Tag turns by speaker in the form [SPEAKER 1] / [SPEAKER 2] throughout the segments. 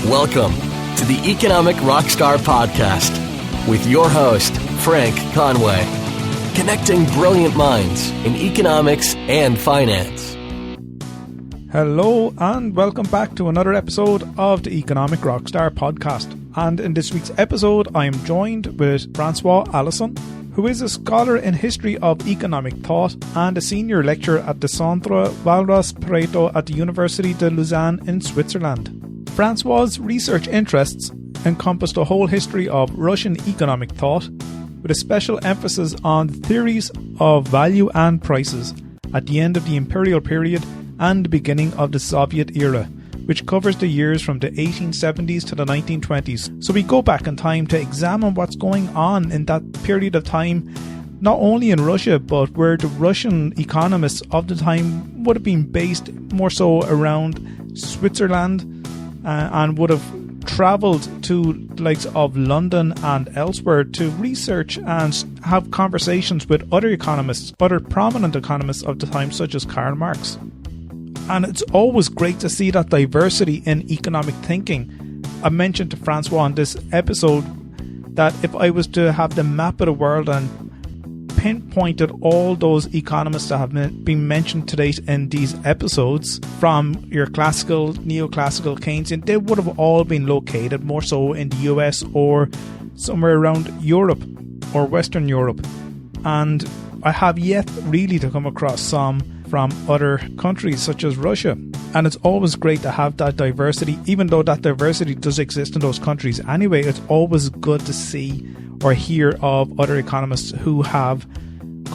[SPEAKER 1] Welcome to the Economic Rockstar Podcast with your host, Frank Conway, connecting brilliant minds in economics and finance.
[SPEAKER 2] Hello and welcome back to another episode of the Economic Rockstar Podcast. And in this week's episode, I am joined with François Allisson, who is a scholar in history of economic thought and a senior lecturer at the Centre Walras-Pareto at the University of Lausanne in Switzerland. François' research interests encompass the whole history of Russian economic thought, with a special emphasis on theories of value and prices at the end of the imperial period and the beginning of the Soviet era, which covers the years from the 1870s to the 1920s. So we go back in time to examine what's going on in that period of time, not only in Russia, but where the Russian economists of the time would have been based more so around Switzerland, and would have travelled to the likes of London and elsewhere to research and have conversations with other economists, other prominent economists of the time, such as Karl Marx. And it's always great to see that diversity in economic thinking. I mentioned to François in this episode that if I was to have the map of the world and pinpointed all those economists that have been mentioned to date in these episodes, from your classical, neoclassical Keynesian, they would have all been located more so in the US or somewhere around Europe or Western Europe. And I have yet really to come across some from other countries such as Russia. And it's always great to have that diversity, even though that diversity does exist in those countries anyway. It's always good to see or hear of other economists who have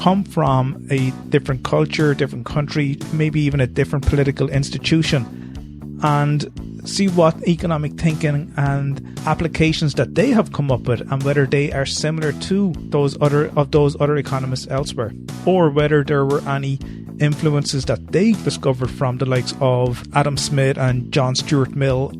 [SPEAKER 2] come from a different culture, different country, maybe even a different political institution, and see what economic thinking and applications that they have come up with, and whether they are similar to those other economists elsewhere, or whether there were any influences that they discovered from the likes of Adam Smith and John Stuart Mill,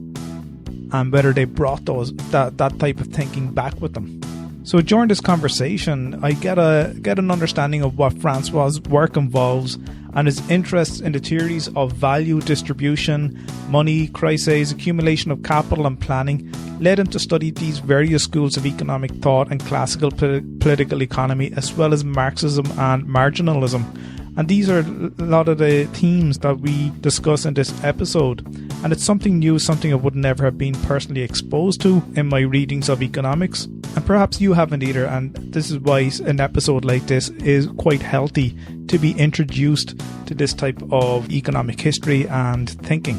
[SPEAKER 2] and whether they brought that type of thinking back with them. So during this conversation, I get an understanding of what François' work involves, and his interests in the theories of value distribution, money, crises, accumulation of capital and planning led him to study these various schools of economic thought and classical political economy, as well as Marxism and marginalism. And these are a lot of the themes that we discuss in this episode. And it's something new, something I would never have been personally exposed to in my readings of economics. And perhaps you haven't either. And this is why an episode like this is quite healthy, to be introduced to this type of economic history and thinking.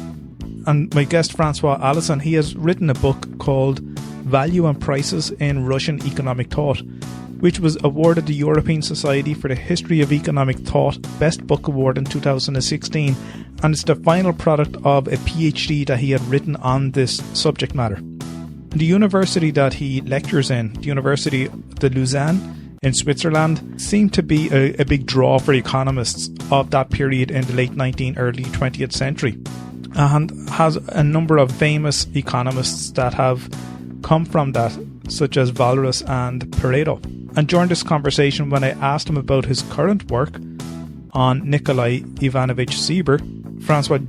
[SPEAKER 2] And my guest, François Allisson, he has written a book called Value and Prices in Russian Economic Thought, which was awarded the European Society for the History of Economic Thought Best Book Award in 2016, and it's the final product of a PhD that he had written on this subject matter. The university that he lectures in, the University of Lausanne in Switzerland, seemed to be a big draw for economists of that period in the late 19th, early 20th century, and has a number of famous economists that have come from that, such as Walras and Pareto. And during this conversation, when I asked him about his current work on Nikolay Ivanovich Sieber, François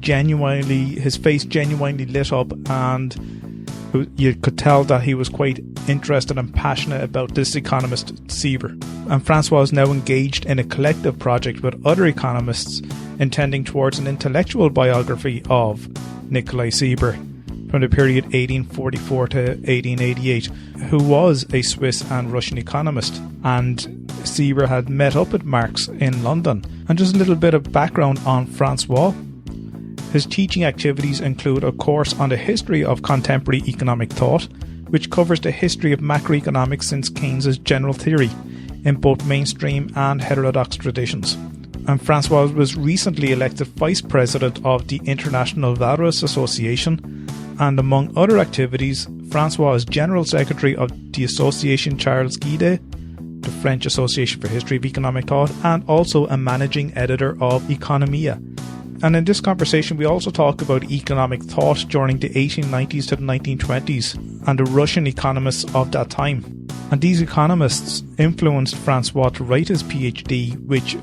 [SPEAKER 2] his face genuinely lit up, and you could tell that he was quite interested and passionate about this economist Sieber. And François is now engaged in a collective project with other economists intending towards an intellectual biography of Nikolay Sieber from the period 1844 to 1888, who was a Swiss and Russian economist. And Sieber had met up with Marx in London. And just a little bit of background on François. His teaching activities include a course on the history of contemporary economic thought, which covers the history of macroeconomics since Keynes's general theory in both mainstream and heterodox traditions. And François was recently elected Vice President of the International Walras Association, and among other activities, François is General Secretary of the Association Charles Guide, the French Association for History of Economic Thought, and also a Managing Editor of Economia. And in this conversation, we also talk about economic thought during the 1890s to the 1920s and the Russian economists of that time. And these economists influenced François to write his PhD, which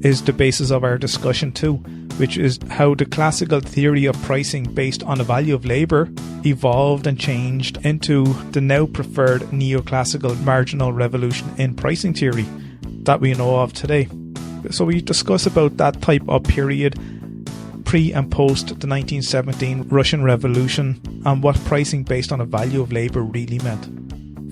[SPEAKER 2] is the basis of our discussion too, which is how the classical theory of pricing based on the value of labour evolved and changed into the now preferred neoclassical marginal revolution in pricing theory that we know of today. So we discuss about that type of period pre and post the 1917 Russian Revolution and what pricing based on a value of labour really meant.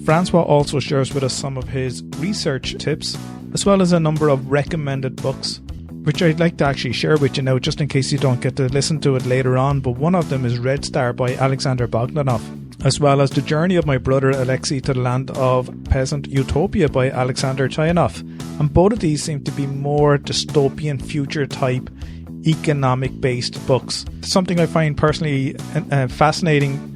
[SPEAKER 2] Francois also shares with us some of his research tips, as well as a number of recommended books, which I'd like to actually share with you now, just in case you don't get to listen to it later on. But one of them is Red Star by Alexander Bogdanov, as well as The Journey of My Brother Alexei to the Land of Peasant Utopia by Alexander Chayanov. And both of these seem to be more dystopian future type economic based books. Something I find personally fascinating,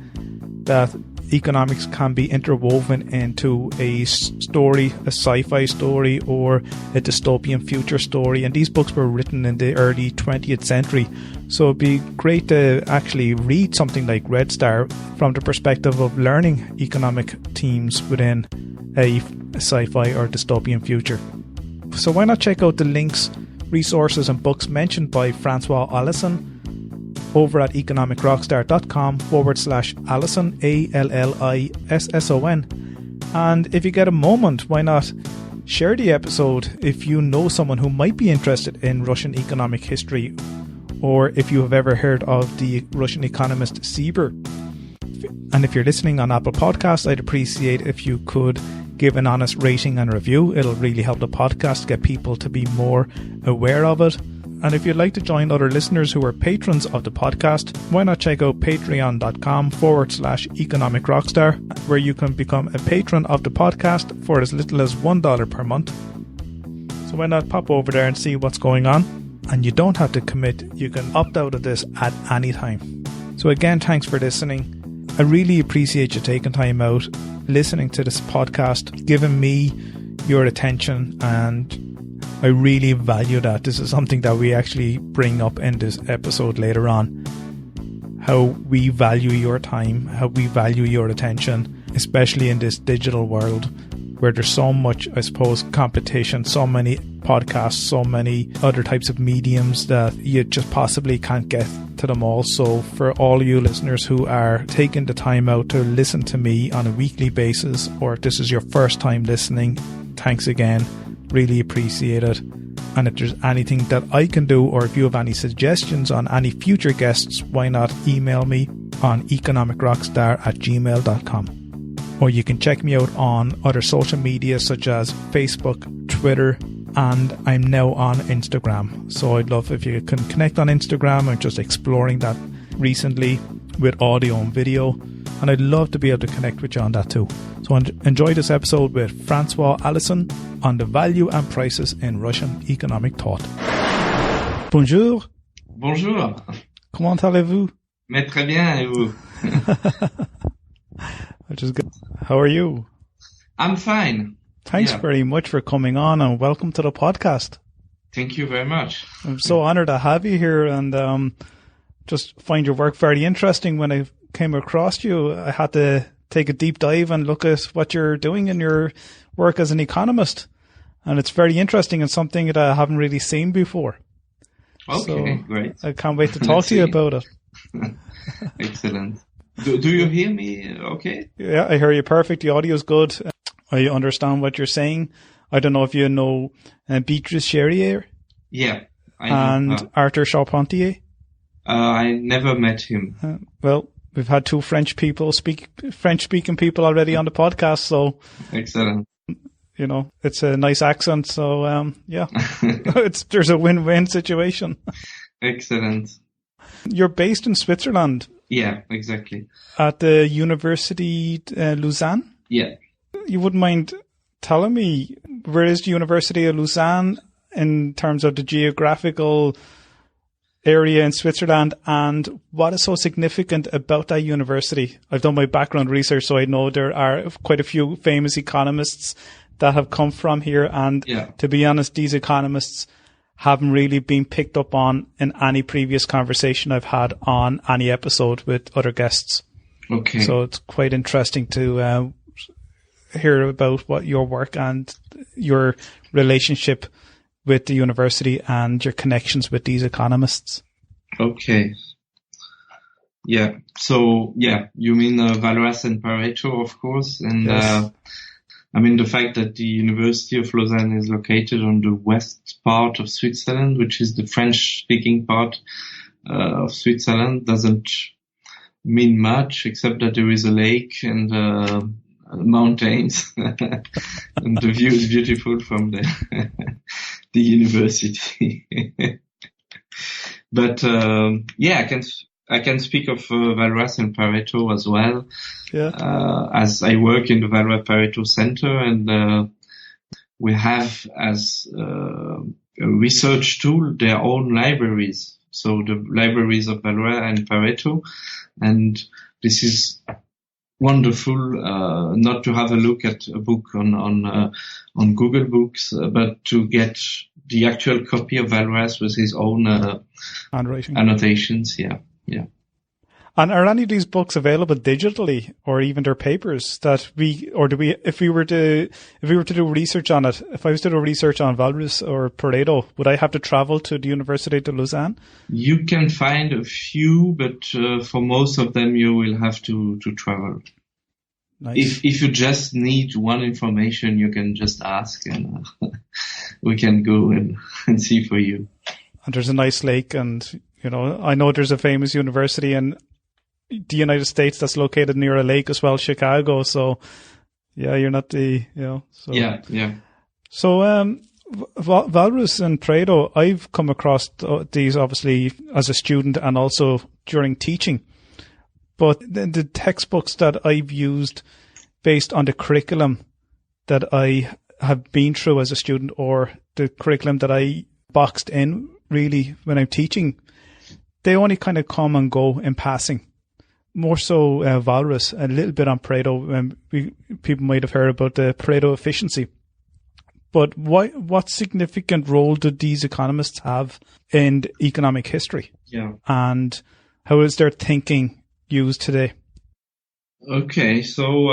[SPEAKER 2] that economics can be interwoven into a story, a sci-fi story or a dystopian future story, and these books were written in the early 20th century, so it'd be great to actually read something like Red Star from the perspective of learning economic themes within a sci-fi or dystopian future. So why not check out the links, resources and books mentioned by François Allisson over at economicrockstar.com/Allisson, Allisson. And if you get a moment, why not share the episode if you know someone who might be interested in Russian economic history, or if you have ever heard of the Russian economist Siebert. And if you're listening on Apple Podcasts, I'd appreciate if you could give an honest rating and review. It'll really help the podcast get people to be more aware of it. And if you'd like to join other listeners who are patrons of the podcast, why not check out patreon.com/economic rockstar, where you can become a patron of the podcast for as little as $1 per month. So why not pop over there and see what's going on? And you don't have to commit. You can opt out of this at any time. So again, thanks for listening. I really appreciate you taking time out, listening to this podcast, giving me your attention, and I really value that. This is something that we actually bring up in this episode later on. How we value your time, how we value your attention, especially in this digital world where there's so much, I suppose, competition, so many podcasts, so many other types of mediums that you just possibly can't get to them all. So for all you listeners who are taking the time out to listen to me on a weekly basis, or if this is your first time listening, thanks again. Really appreciate it. And if there's anything that I can do, or if you have any suggestions on any future guests, why not email me on economicrockstar@gmail.com. Or you can check me out on other social media such as Facebook, Twitter, and I'm now on Instagram. So I'd love if you can connect on Instagram. I'm just exploring that recently with audio and video, and I'd love to be able to connect with you on that too. So enjoy this episode with François Allisson on the value and prices in Russian economic thought. Bonjour.
[SPEAKER 3] Bonjour.
[SPEAKER 2] Comment allez-vous?
[SPEAKER 3] Mais très bien, et vous?
[SPEAKER 2] Which is good. How are you?
[SPEAKER 3] I'm fine.
[SPEAKER 2] Thanks very much for coming on, and welcome to the podcast.
[SPEAKER 3] Thank you very much.
[SPEAKER 2] I'm so honored to have you here, and just find your work very interesting. When I came across you, I had to take a deep dive and look at what you're doing in your work as an economist. And it's very interesting and something that I haven't really seen before.
[SPEAKER 3] Okay,
[SPEAKER 2] so
[SPEAKER 3] great.
[SPEAKER 2] I can't wait to talk to you about it.
[SPEAKER 3] Excellent. Do you hear me okay?
[SPEAKER 2] Yeah, I hear you perfect. The audio is good. I understand what you're saying. I don't know if you know Beatrice Cherrier.
[SPEAKER 3] Yeah.
[SPEAKER 2] And Arthur Charpentier.
[SPEAKER 3] I never met him.
[SPEAKER 2] Well, we've had two French-speaking people already on the podcast, so
[SPEAKER 3] excellent.
[SPEAKER 2] You know, it's a nice accent, so yeah, there's a win-win situation.
[SPEAKER 3] Excellent.
[SPEAKER 2] You're based in Switzerland.
[SPEAKER 3] Yeah, exactly.
[SPEAKER 2] At the University Lausanne.
[SPEAKER 3] Yeah.
[SPEAKER 2] You wouldn't mind telling me, where is the University of Lausanne in terms of the geographical area in Switzerland, and what is so significant about that university? I've done my background research, so I know there are quite a few famous economists that have come from here, and to be honest, these economists haven't really been picked up on in any previous conversation I've had on any episode with other guests.
[SPEAKER 3] Okay.
[SPEAKER 2] So it's quite interesting to hear about what your work and your relationship with the university and your connections with these economists.
[SPEAKER 3] Okay. Yeah. So, you mean Walras and Pareto, of course. And
[SPEAKER 2] Yes.
[SPEAKER 3] the fact that the University of Lausanne is located on the west part of Switzerland, which is the French-speaking part of Switzerland, doesn't mean much, except that there is a lake and mountains, and the view is beautiful from the university. But I can speak of Walras and Pareto as well.
[SPEAKER 2] Yeah.
[SPEAKER 3] As I work in the Walras-Pareto Center, and we have as a research tool their own libraries. So the libraries of Walras and Pareto, and this is wonderful, not to have a look at a book on Google Books, but to get the actual copy of Walras with his own
[SPEAKER 2] Handwriting.
[SPEAKER 3] annotations. Yeah.
[SPEAKER 2] And are any of these books available digitally, or even their papers if we were to do research on it, if I was to do research on Walras or Pareto, would I have to travel to the University of Lausanne?
[SPEAKER 3] You can find a few, but for most of them you will have to travel.
[SPEAKER 2] Nice.
[SPEAKER 3] If you just need one information, you can just ask, and we can go and see for you.
[SPEAKER 2] And there's a nice lake, and I know there's a famous university in the United States that's located near a lake as well, Chicago. So, yeah, you're not So.
[SPEAKER 3] Yeah.
[SPEAKER 2] So, Walras and Pareto, I've come across these obviously as a student and also during teaching. But the textbooks that I've used based on the curriculum that I have been through as a student, or the curriculum that I boxed in really when I'm teaching, they only kind of come and go in passing. More so Walras, a little bit on Pareto. People might have heard about the Pareto efficiency. But what significant role do these economists have in economic history?
[SPEAKER 3] Yeah.
[SPEAKER 2] And how is their thinking used today?
[SPEAKER 3] Okay, so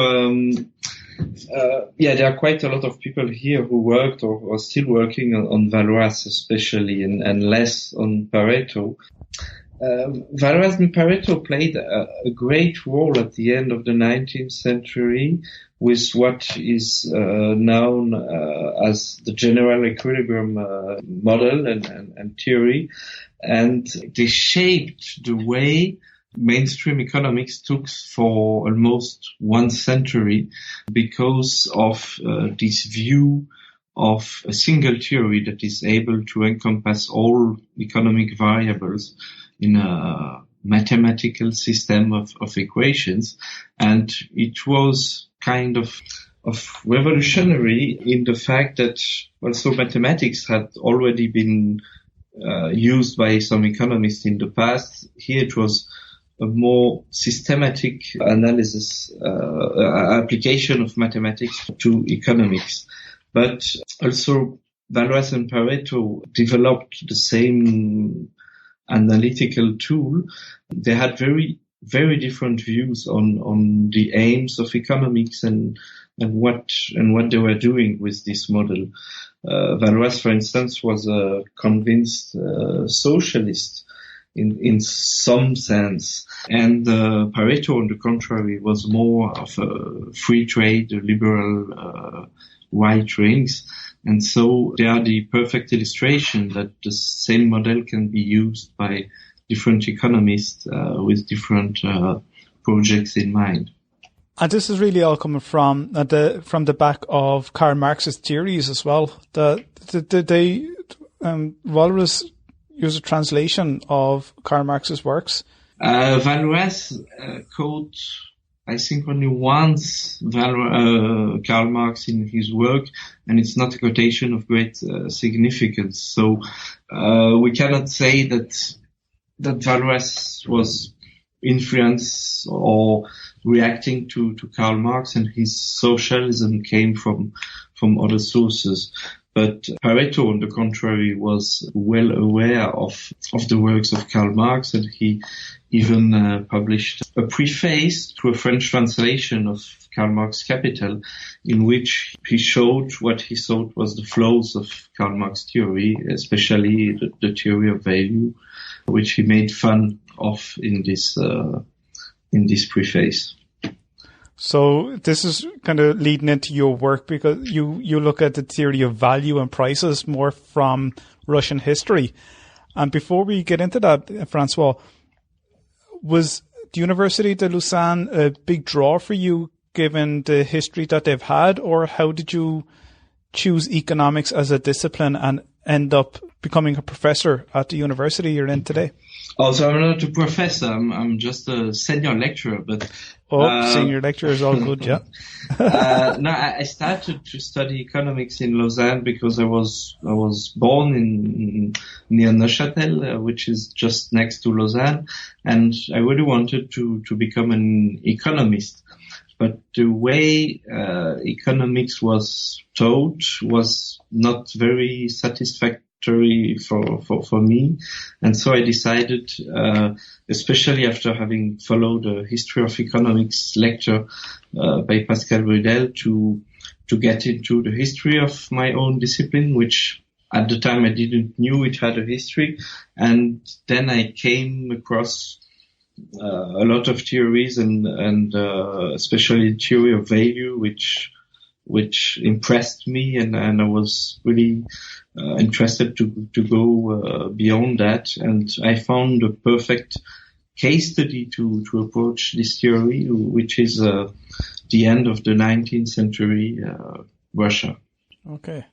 [SPEAKER 3] there are quite a lot of people here who worked or are still working on Walras especially, and less on Pareto. Walras and Pareto played a great role at the end of the 19th century with what is known as the general equilibrium model and theory, and they shaped the way mainstream economics took for almost 1 century because of this view of a single theory that is able to encompass all economic variables in a mathematical system of equations. And it was kind of revolutionary in the fact that also mathematics had already been used by some economists in the past. Here it was a more systematic analysis, application of mathematics to economics. But also Walras and Pareto developed the same analytical tool. They had very, very different views on the aims of economics and what they were doing with this model. Walras, for instance, was a convinced socialist in some sense, and Pareto, on the contrary, was more of a free trade, liberal right wings. And so they are the perfect illustration that the same model can be used by different economists with different projects in mind.
[SPEAKER 2] And this is really all coming from the back of Karl Marx's theories as well. Walras use a translation of Karl Marx's works.
[SPEAKER 3] Walras quote, I think, only once Karl Marx in his work, and it's not a quotation of great significance. So we cannot say that Walras was influenced or reacting to Karl Marx, and his socialism came from other sources. But Pareto, on the contrary, was well aware of the works of Karl Marx, and he even published a preface to a French translation of Karl Marx's Capital, in which he showed what he thought was the flaws of Karl Marx's theory, especially the theory of value, which he made fun of in this preface.
[SPEAKER 2] So this is kind of leading into your work, because you look at the theory of value and prices more from Russian history. And before we get into that, Francois, was the University of Lausanne a big draw for you given the history that they've had, or how did you choose economics as a discipline and end up becoming a professor at the university you're in today?
[SPEAKER 3] Oh, so I'm not a professor. I'm just a senior lecturer. But
[SPEAKER 2] senior lecturer is all good, yeah.
[SPEAKER 3] No, I started to study economics in Lausanne because I was born near Neuchâtel, which is just next to Lausanne, and I really wanted to become an economist. But the way economics was taught was not very satisfactory for me, and so I decided, especially after having followed a history of economics lecture by Pascal Brudel, to get into the history of my own discipline, which at the time I didn't knew it had a history. And then I came across a lot of theories and especially theory of value, which impressed me, and I was really interested to go beyond that. And I found a perfect case study to approach this theory, which is the end of the 19th century Russia.
[SPEAKER 2] Okay.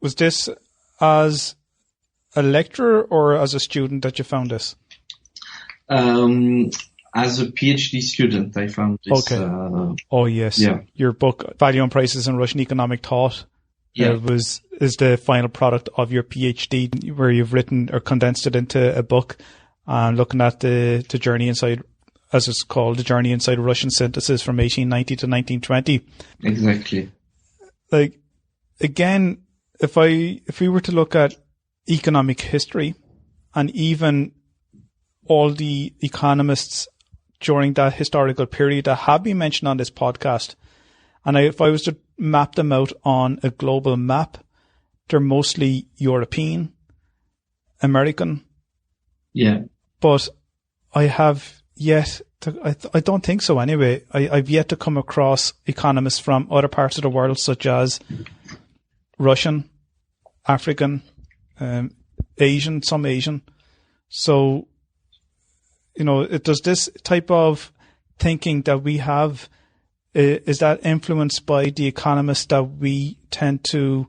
[SPEAKER 2] Was this as a lecturer or as a student that you found this?
[SPEAKER 3] As a PhD student, I found this.
[SPEAKER 2] Okay. Oh, yes.
[SPEAKER 3] Yeah.
[SPEAKER 2] Your book, Value and Prices in Russian Economic Thought, is the final product of your PhD, where you've written or condensed it into a book, looking at the journey inside, as it's called, the journey inside Russian synthesis from 1890 to 1920.
[SPEAKER 3] Exactly.
[SPEAKER 2] Like, again, if we were to look at economic history, and even all the economists during that historical period that have been mentioned on this podcast, and if I was to map them out on a global map, they're mostly European, American.
[SPEAKER 3] Yeah.
[SPEAKER 2] But I have yet to, I don't think so anyway. I've yet to come across economists from other parts of the world, such as Russian, African, Asian, some Asian. So, does this type of thinking that we have, is that influenced by the economists that we tend to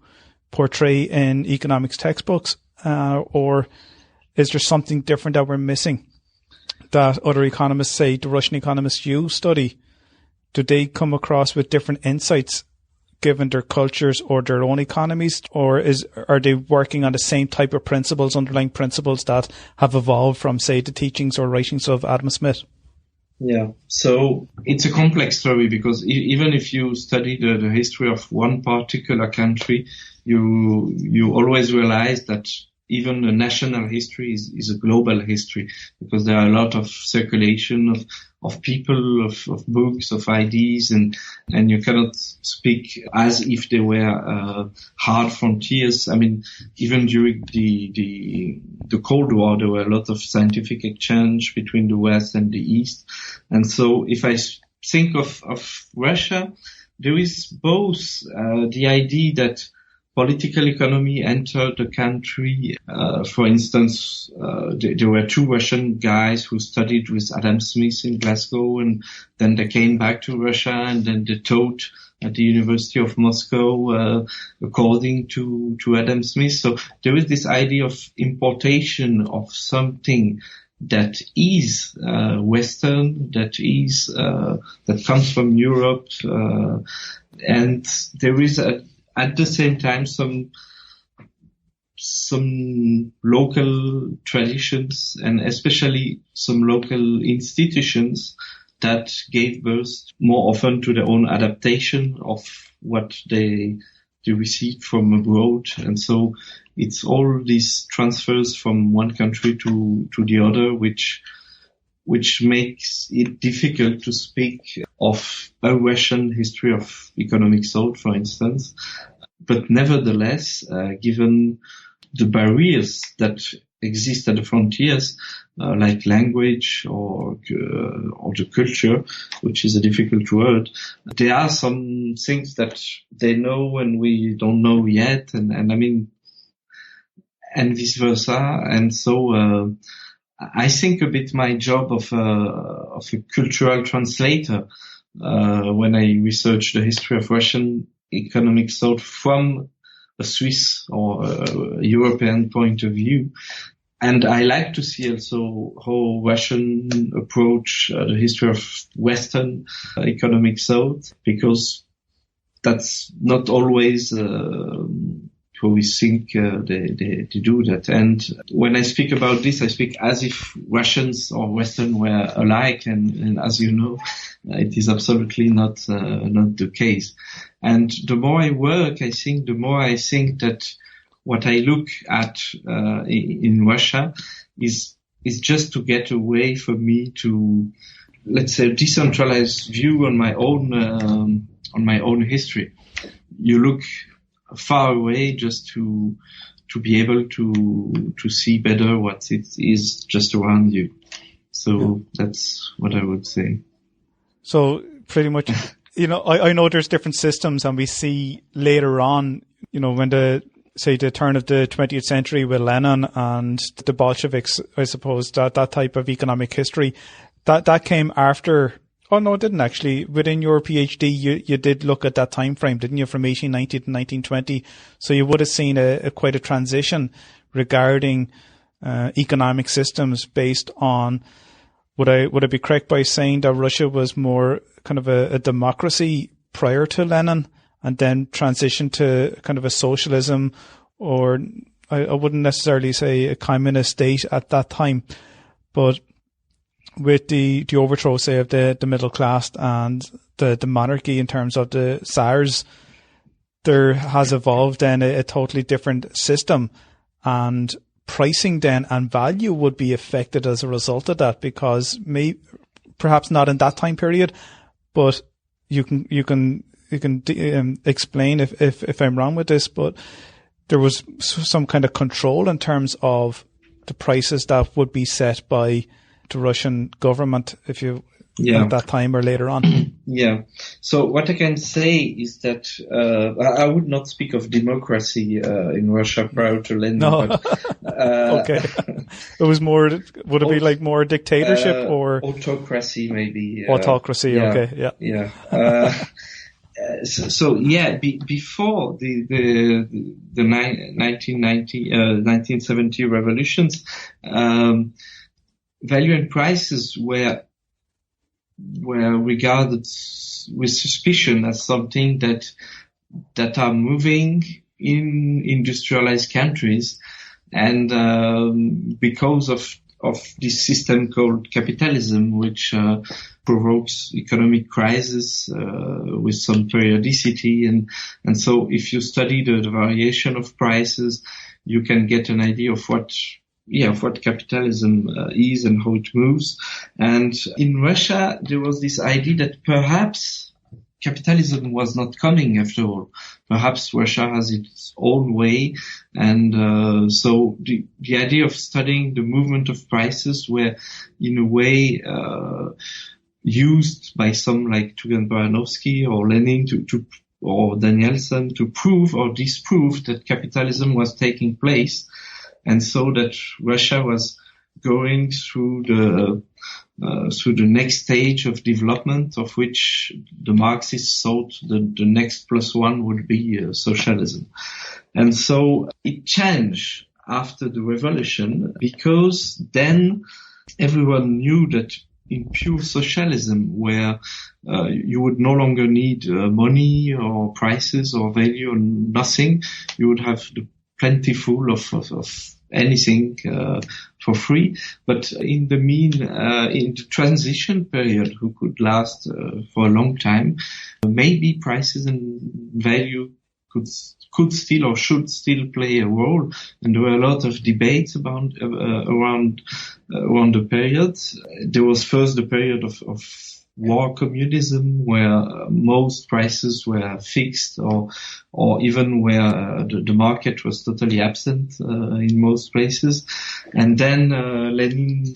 [SPEAKER 2] portray in economics textbooks, or is there something different that we're missing that other economists, say the Russian economists you study, do they come across with different insights given their cultures or their own economies, or are they working on the same type of principles, underlying principles that have evolved from, say, the teachings or writings of Adam Smith?
[SPEAKER 3] Yeah, so it's a complex story, because even if you study the history of one particular country, you always realize that even a national history is a global history, because there are a lot of circulation of people, of books, of ideas, and you cannot speak as if they were hard frontiers. I mean, even during the Cold War, there were a lot of scientific exchange between the West and the East. And so if I think of Russia, there is both the idea that political economy entered the country. For instance, there were two Russian guys who studied with Adam Smith in Glasgow, and then they came back to Russia, and then they taught at the University of Moscow, according to Adam Smith. So there is this idea of importation of something that is Western, that comes from Europe, and there is at the same time some local traditions, and especially some local institutions that gave birth more often to their own adaptation of what they received from abroad. And so it's all these transfers from one country to the other, which makes it difficult to speak of a Russian history of economic thought, for instance. But nevertheless, given the barriers that exist at the frontiers, like language or the culture, which is a difficult word. There are some things that they know and we don't know yet, and I mean, and vice versa. And so I think a bit my job of a cultural translator when I research the history of Russian economic thought from a Swiss or a European point of view. And I like to see also how Russian approach the history of Western economic thought, because that's not always how we think they do that. And when I speak about this, I speak as if Russians or Western were alike, and as you know, it is absolutely not the case. And the more I work, I think the more I think that what I look at in Russia is just to get away for me to, let's say, a decentralized view on my own history. You look far away just to be able to see better what it is just around you. So That's what I would say.
[SPEAKER 2] So pretty much, I know there's different systems, and we see later on, when the turn of the 20th century with Lenin and the Bolsheviks, I suppose that type of economic history, that came after. Oh no, it didn't actually. Within your PhD, you did look at that time frame, didn't you, from 1890 to 1920? So you would have seen quite a transition regarding economic systems based on. Would I be correct by saying that Russia was more kind of a democracy prior to Lenin, and then transitioned to kind of a socialism, or I wouldn't necessarily say a communist state at that time, but with the overthrow, say, of the middle class and the monarchy in terms of the Tsars, there has evolved then a totally different system, and pricing then and value would be affected as a result of that, because perhaps not in that time period, but you can explain if I'm wrong with this, but there was some kind of control in terms of the prices that would be set by the Russian government, at that time or later on.
[SPEAKER 3] Yeah. So what I can say is that I would not speak of democracy in Russia prior to Lenin.
[SPEAKER 2] No.
[SPEAKER 3] But,
[SPEAKER 2] okay. It was more. Would it be like more dictatorship or
[SPEAKER 3] autocracy? Maybe
[SPEAKER 2] autocracy.
[SPEAKER 3] Yeah,
[SPEAKER 2] okay. Yeah.
[SPEAKER 3] Yeah. Before the 1970 revolutions, value and prices were regarded with suspicion as something that are moving in industrialized countries, and because of this system called capitalism, which provokes economic crisis with some periodicity, and so if you study the variation of prices, you can get an idea of what capitalism is and how it moves. And in Russia, there was this idea that perhaps capitalism was not coming after all. Perhaps Russia has its own way. And so the idea of studying the movement of prices were in a way used by some like Tugan-Baranovsky or Lenin or Danielson to prove or disprove that capitalism was taking place. And so that Russia was going through the next stage of development, of which the Marxists thought that the next plus one would be socialism. And so it changed after the revolution, because then everyone knew that in pure socialism, where you would no longer need money or prices or value or nothing, you would have the plentiful of anything for free. But in the in the transition period, who could last for a long time, maybe prices and value could still or should still play a role. And there were a lot of debates around the period. There was first the period of war communism, where most prices were fixed, or even where the market was totally absent in most places. And then Lenin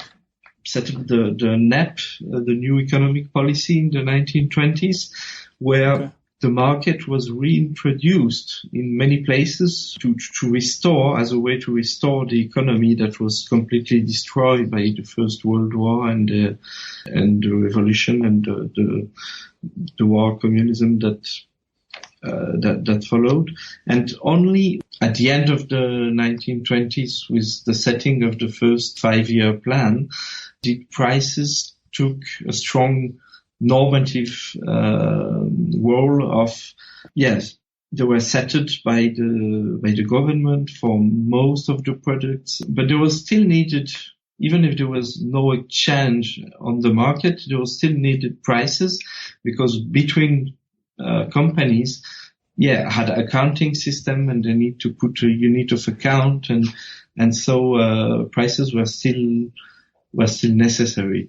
[SPEAKER 3] set up the NEP, the new economic policy in the 1920s, where the market was reintroduced in many places to restore, as a way to restore the economy that was completely destroyed by the First World War and the revolution and the war communism that followed. And only at the end of the 1920s, with the setting of the first 5-year plan, did prices took a strong normative role of, yes, they were settled by the government for most of the products, but there was still needed, even if there was no exchange on the market, there was still needed prices, because between companies, had accounting system, and they need to put a unit of account, and so prices were still necessary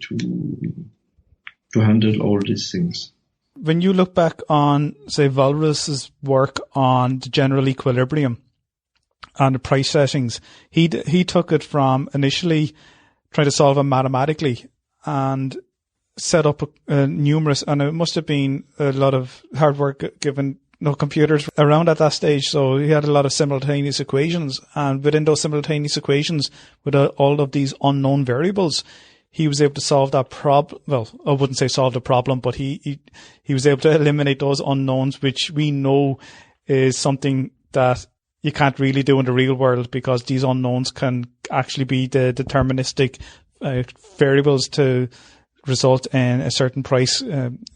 [SPEAKER 3] to handle all these things.
[SPEAKER 2] When you look back on, say, Walras's work on the general equilibrium and the price settings, he took it from initially trying to solve it mathematically and set up numerous, and it must have been a lot of hard work given no computers around at that stage. So he had a lot of simultaneous equations, and within those simultaneous equations, with all of these unknown variables, he was able to solve that problem. Well, I wouldn't say solve the problem, but he was able to eliminate those unknowns, which we know is something that you can't really do in the real world, because these unknowns can actually be the deterministic variables to result in a certain price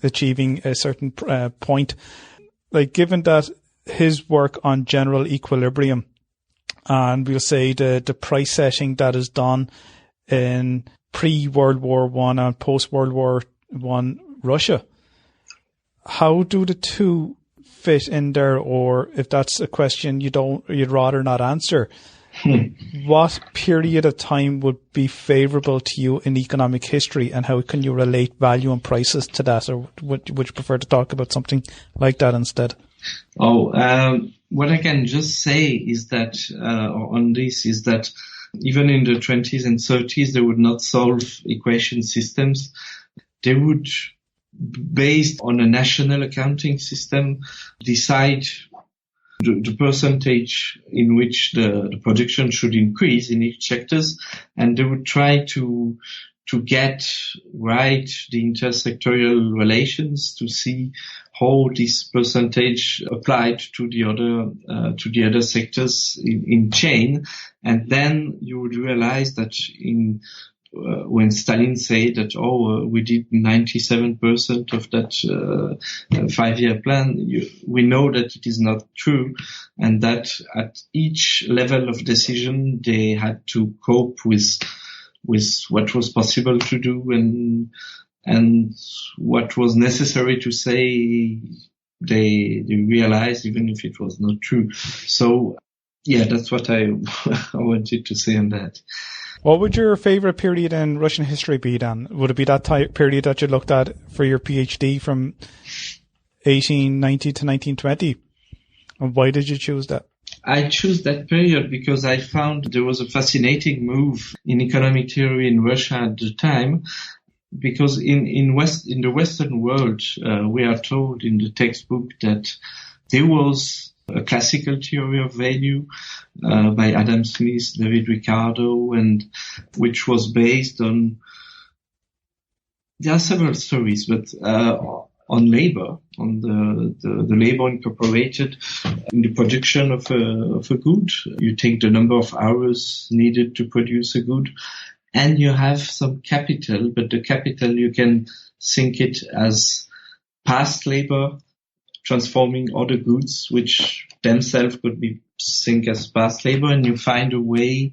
[SPEAKER 2] achieving a certain point. Like, given that his work on general equilibrium, and we'll say the price setting that is done in pre-World War I and post-World War I Russia, how do the two fit in there? Or if that's a question you'd rather not answer, what period of time would be favourable to you in economic history, and how can you relate value and prices to that? Or would you prefer to talk about something like that instead?
[SPEAKER 3] What I can just say is that on this is that even in the 20s and 30s, they would not solve equation systems. They would, based on a national accounting system, decide the percentage in which the production should increase in each sectors, and they would try to get right the intersectorial relations to see how this percentage applied to the other sectors in chain. And then you would realize that when Stalin said that, we did 97% of that 5-year plan, we know that it is not true, and that at each level of decision they had to cope with what was possible to do and what was necessary to say. They realized, even if it was not true. So that's what I wanted to say on that.
[SPEAKER 2] What would your favourite period in Russian history be then? Would it be that period that you looked at for your PhD from 1890 to 1920? And why did you choose that?
[SPEAKER 3] I chose that period because I found there was a fascinating move in economic theory in Russia at the time. Because in the Western world, we are told in the textbook that there was a classical theory of value by Adam Smith, David Ricardo, and which was based on, there are several stories, but on labor, on the labor incorporated in the production of a good. You take the number of hours needed to produce a good, and you have some capital, but the capital, you can think it as past labor transforming other goods, which themselves could be think as past labor, and you find a way.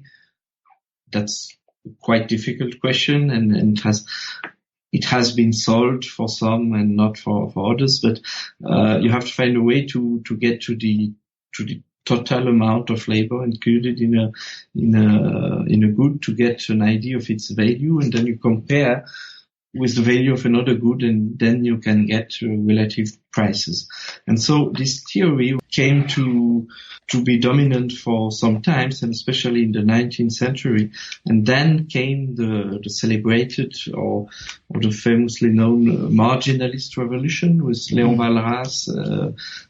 [SPEAKER 3] That's a quite difficult question, and it has been solved for some and not for others, but you have to find a way to get to the total amount of labor included in a good to get an idea of its value, and then you compare with the value of another good, and then you can get relative prices. And so this theory came to be dominant for some times, and especially in the 19th century. And then came the celebrated or the famously known marginalist revolution with Léon Walras,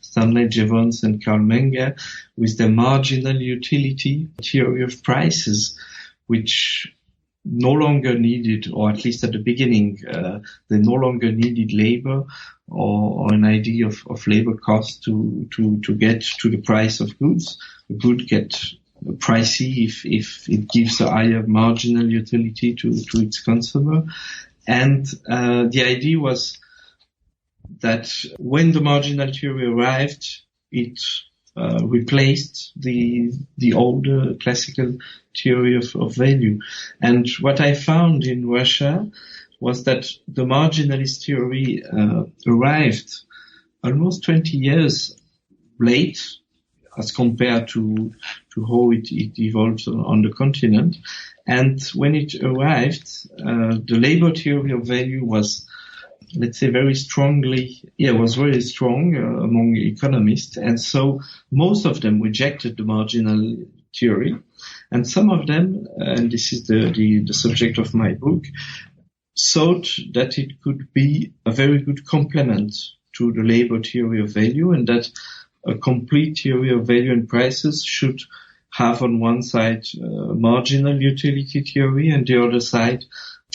[SPEAKER 3] Stanley Jevons, and Karl Marx, with the marginal utility theory of prices, which no longer needed, or at least at the beginning, they no longer needed labor or an idea of labor cost to get to the price of goods. A good get pricey if it gives a higher marginal utility to its consumer. And the idea was that when the marginal theory arrived, it replaced the older classical theory of value. And what I found in Russia was that the marginalist theory arrived almost 20 years late as compared to how it evolved on the continent. And when it arrived, the labor theory of value was, let's say, very strong among economists. And so most of them rejected the marginal theory. And some of them, and this is the subject of my book, thought that it could be a very good complement to the labor theory of value, and that a complete theory of value and prices should have on one side marginal utility theory and the other side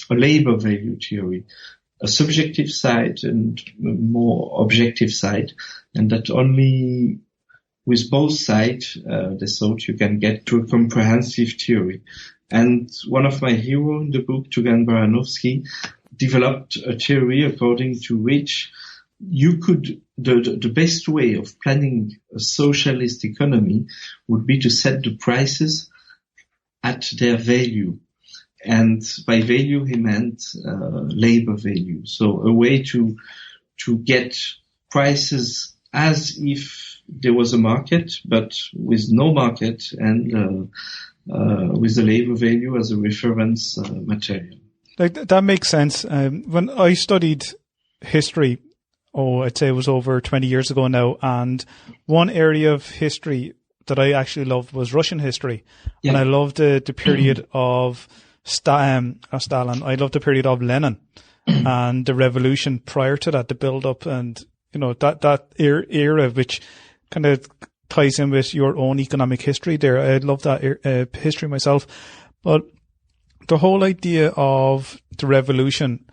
[SPEAKER 3] a labor value theory, a subjective side and a more objective side, and that only with both sides they thought you can get to a comprehensive theory. And one of my heroes in the book, Tugan Baranovsky, developed a theory according to which you could, the best way of planning a socialist economy would be to set the prices at their value. And by value, he meant labor value. So a way to get prices as if there was a market, but with no market, and with the labor value as a reference material.
[SPEAKER 2] Like that makes sense. When I studied history, I'd say it was over 20 years ago now, and one area of history that I actually loved was Russian history. Yeah. And I loved the period of Stalin. I loved the period of Lenin and the revolution prior to that, the build up, and that era which kind of ties in with your own economic history there. I love that history myself. But the whole idea of the revolution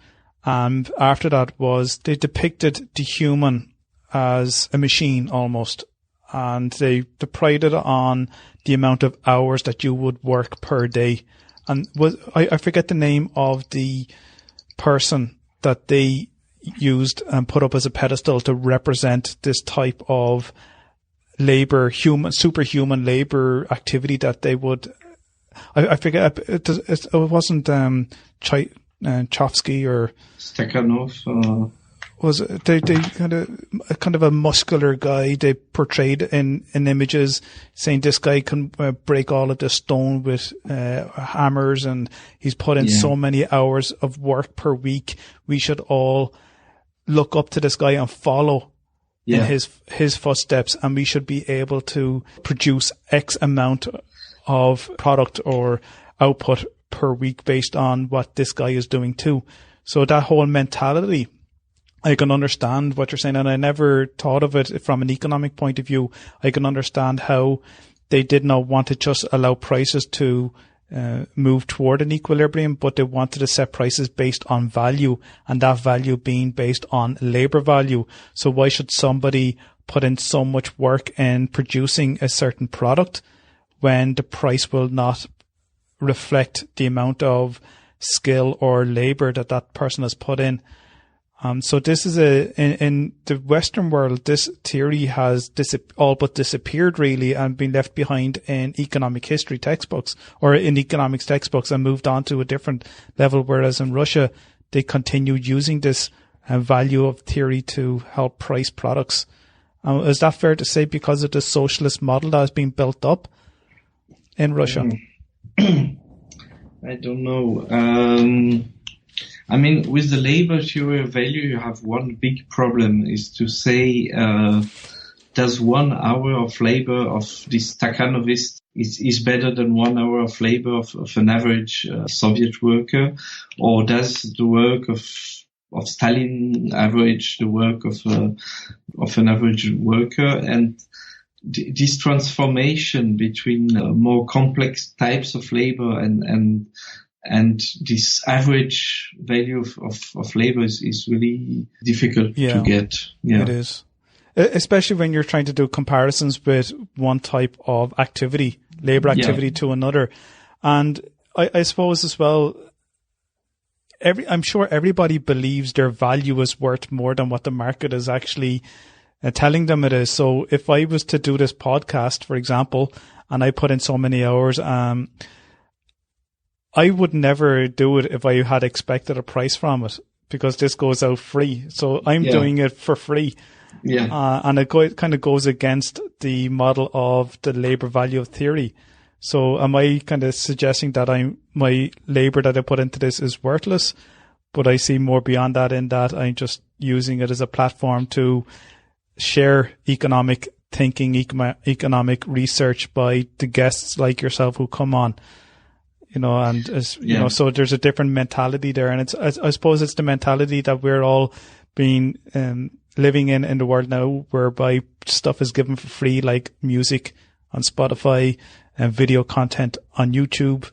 [SPEAKER 2] and after that was they depicted the human as a machine almost, and they prided on the amount of hours that you would work per day. And I forget the name of the person that they used and put up as a pedestal to represent this type of superhuman labor activity that they would. I forget. It wasn't Chomsky or
[SPEAKER 3] Stakhanov.
[SPEAKER 2] Was it, they kind of a muscular guy they portrayed in images, saying this guy can break all of the stone with hammers, and he's put in so many hours of work per week. We should all look up to this guy and follow in his footsteps, and we should be able to produce X amount of product or output per week based on what this guy is doing too. So that whole mentality, I can understand what you're saying, and I never thought of it from an economic point of view. I can understand how they did not want to just allow prices to move toward an equilibrium, but they wanted to set prices based on value, and that value being based on labor value. So why should somebody put in so much work in producing a certain product when the price will not reflect the amount of skill or labor that person has put in? So this is in the Western world, this theory has all but disappeared really, and been left behind in economic history textbooks or in economics textbooks and moved on to a different level. Whereas in Russia, they continued using this value of theory to help price products. Is that fair to say because of the socialist model that has been built up in Russia?
[SPEAKER 3] I don't know. I mean, with the labor theory of value, you have one big problem is to say, does 1 hour of labor of this Stakhanovist is better than 1 hour of labor of an average Soviet worker, or does the work of Stalin average the work of an average worker? And this transformation between more complex types of labor and this average value of labor is really difficult to get. Yeah.
[SPEAKER 2] It is. Especially when you're trying to do comparisons with one type of activity, labor activity to another. And I suppose as well, I'm sure everybody believes their value is worth more than what the market is actually telling them it is. So if I was to do this podcast, for example, and I put in so many hours, I would never do it if I had expected a price from it, because this goes out free. So I'm doing it for free. Yeah. And it kind of goes against the model of the labor value of theory. So am I kind of suggesting that my labor that I put into this is worthless? But I see more beyond that, in that I'm just using it as a platform to share economic thinking, economic research by the guests like yourself who come on. You know, and you know, so there's a different mentality there, and I suppose it's the mentality that we're all being living in the world now, whereby stuff is given for free, like music on Spotify and video content on YouTube.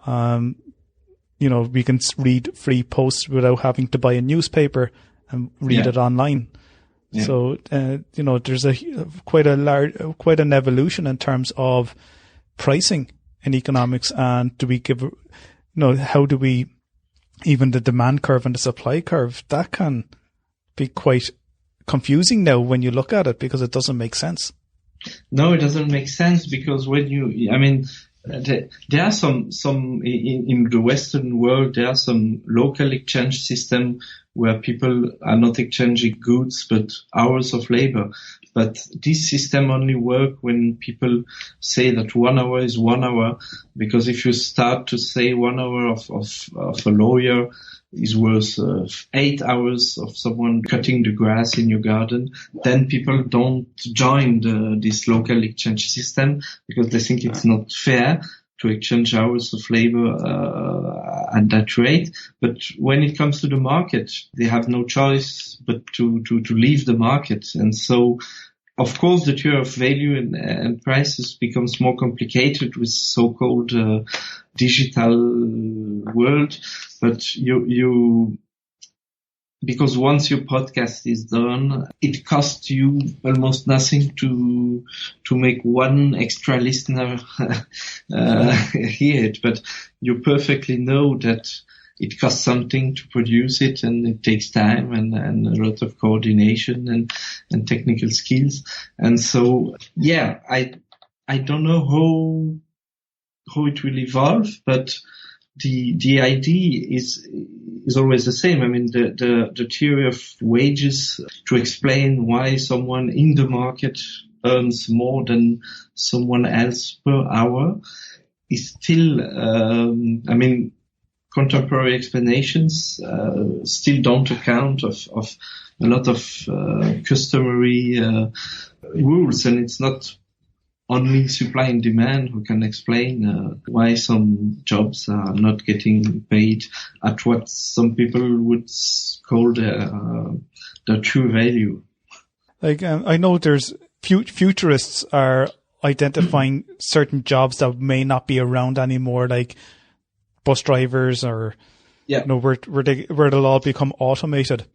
[SPEAKER 2] You know, we can read free posts without having to buy a newspaper and read it online. Yeah. So you know, there's quite an evolution in terms of pricing in economics, and do we give, you know, how do we, even the demand curve and the supply curve, that can be quite confusing now when you look at it, because it doesn't make sense.
[SPEAKER 3] No, it doesn't make sense, because when there are some in the Western world, there are some local exchange system where people are not exchanging goods but hours of labor. But this system only work when people say that 1 hour is 1 hour, because if you start to say 1 hour of a lawyer is worth 8 hours of someone cutting the grass in your garden, then people don't join this local exchange system, because they think it's not fair to exchange hours of labor at that rate. But when it comes to the market, they have no choice but to leave the market. And so, of course, the theory of value and prices becomes more complicated with so-called digital world. But because once your podcast is done, it costs you almost nothing to make one extra listener hear it. But you perfectly know that it costs something to produce it, and it takes time and a lot of coordination and technical skills. And so, I don't know how it will evolve, but the idea is always the same. I mean, the theory of wages to explain why someone in the market earns more than someone else per hour is still, contemporary explanations still don't account of a lot of customary rules, and it's not only supply and demand who can explain why some jobs are not getting paid at what some people would call the true value.
[SPEAKER 2] Like I know there's futurists are identifying certain jobs that may not be around anymore, like bus drivers, or where they'll all become automated.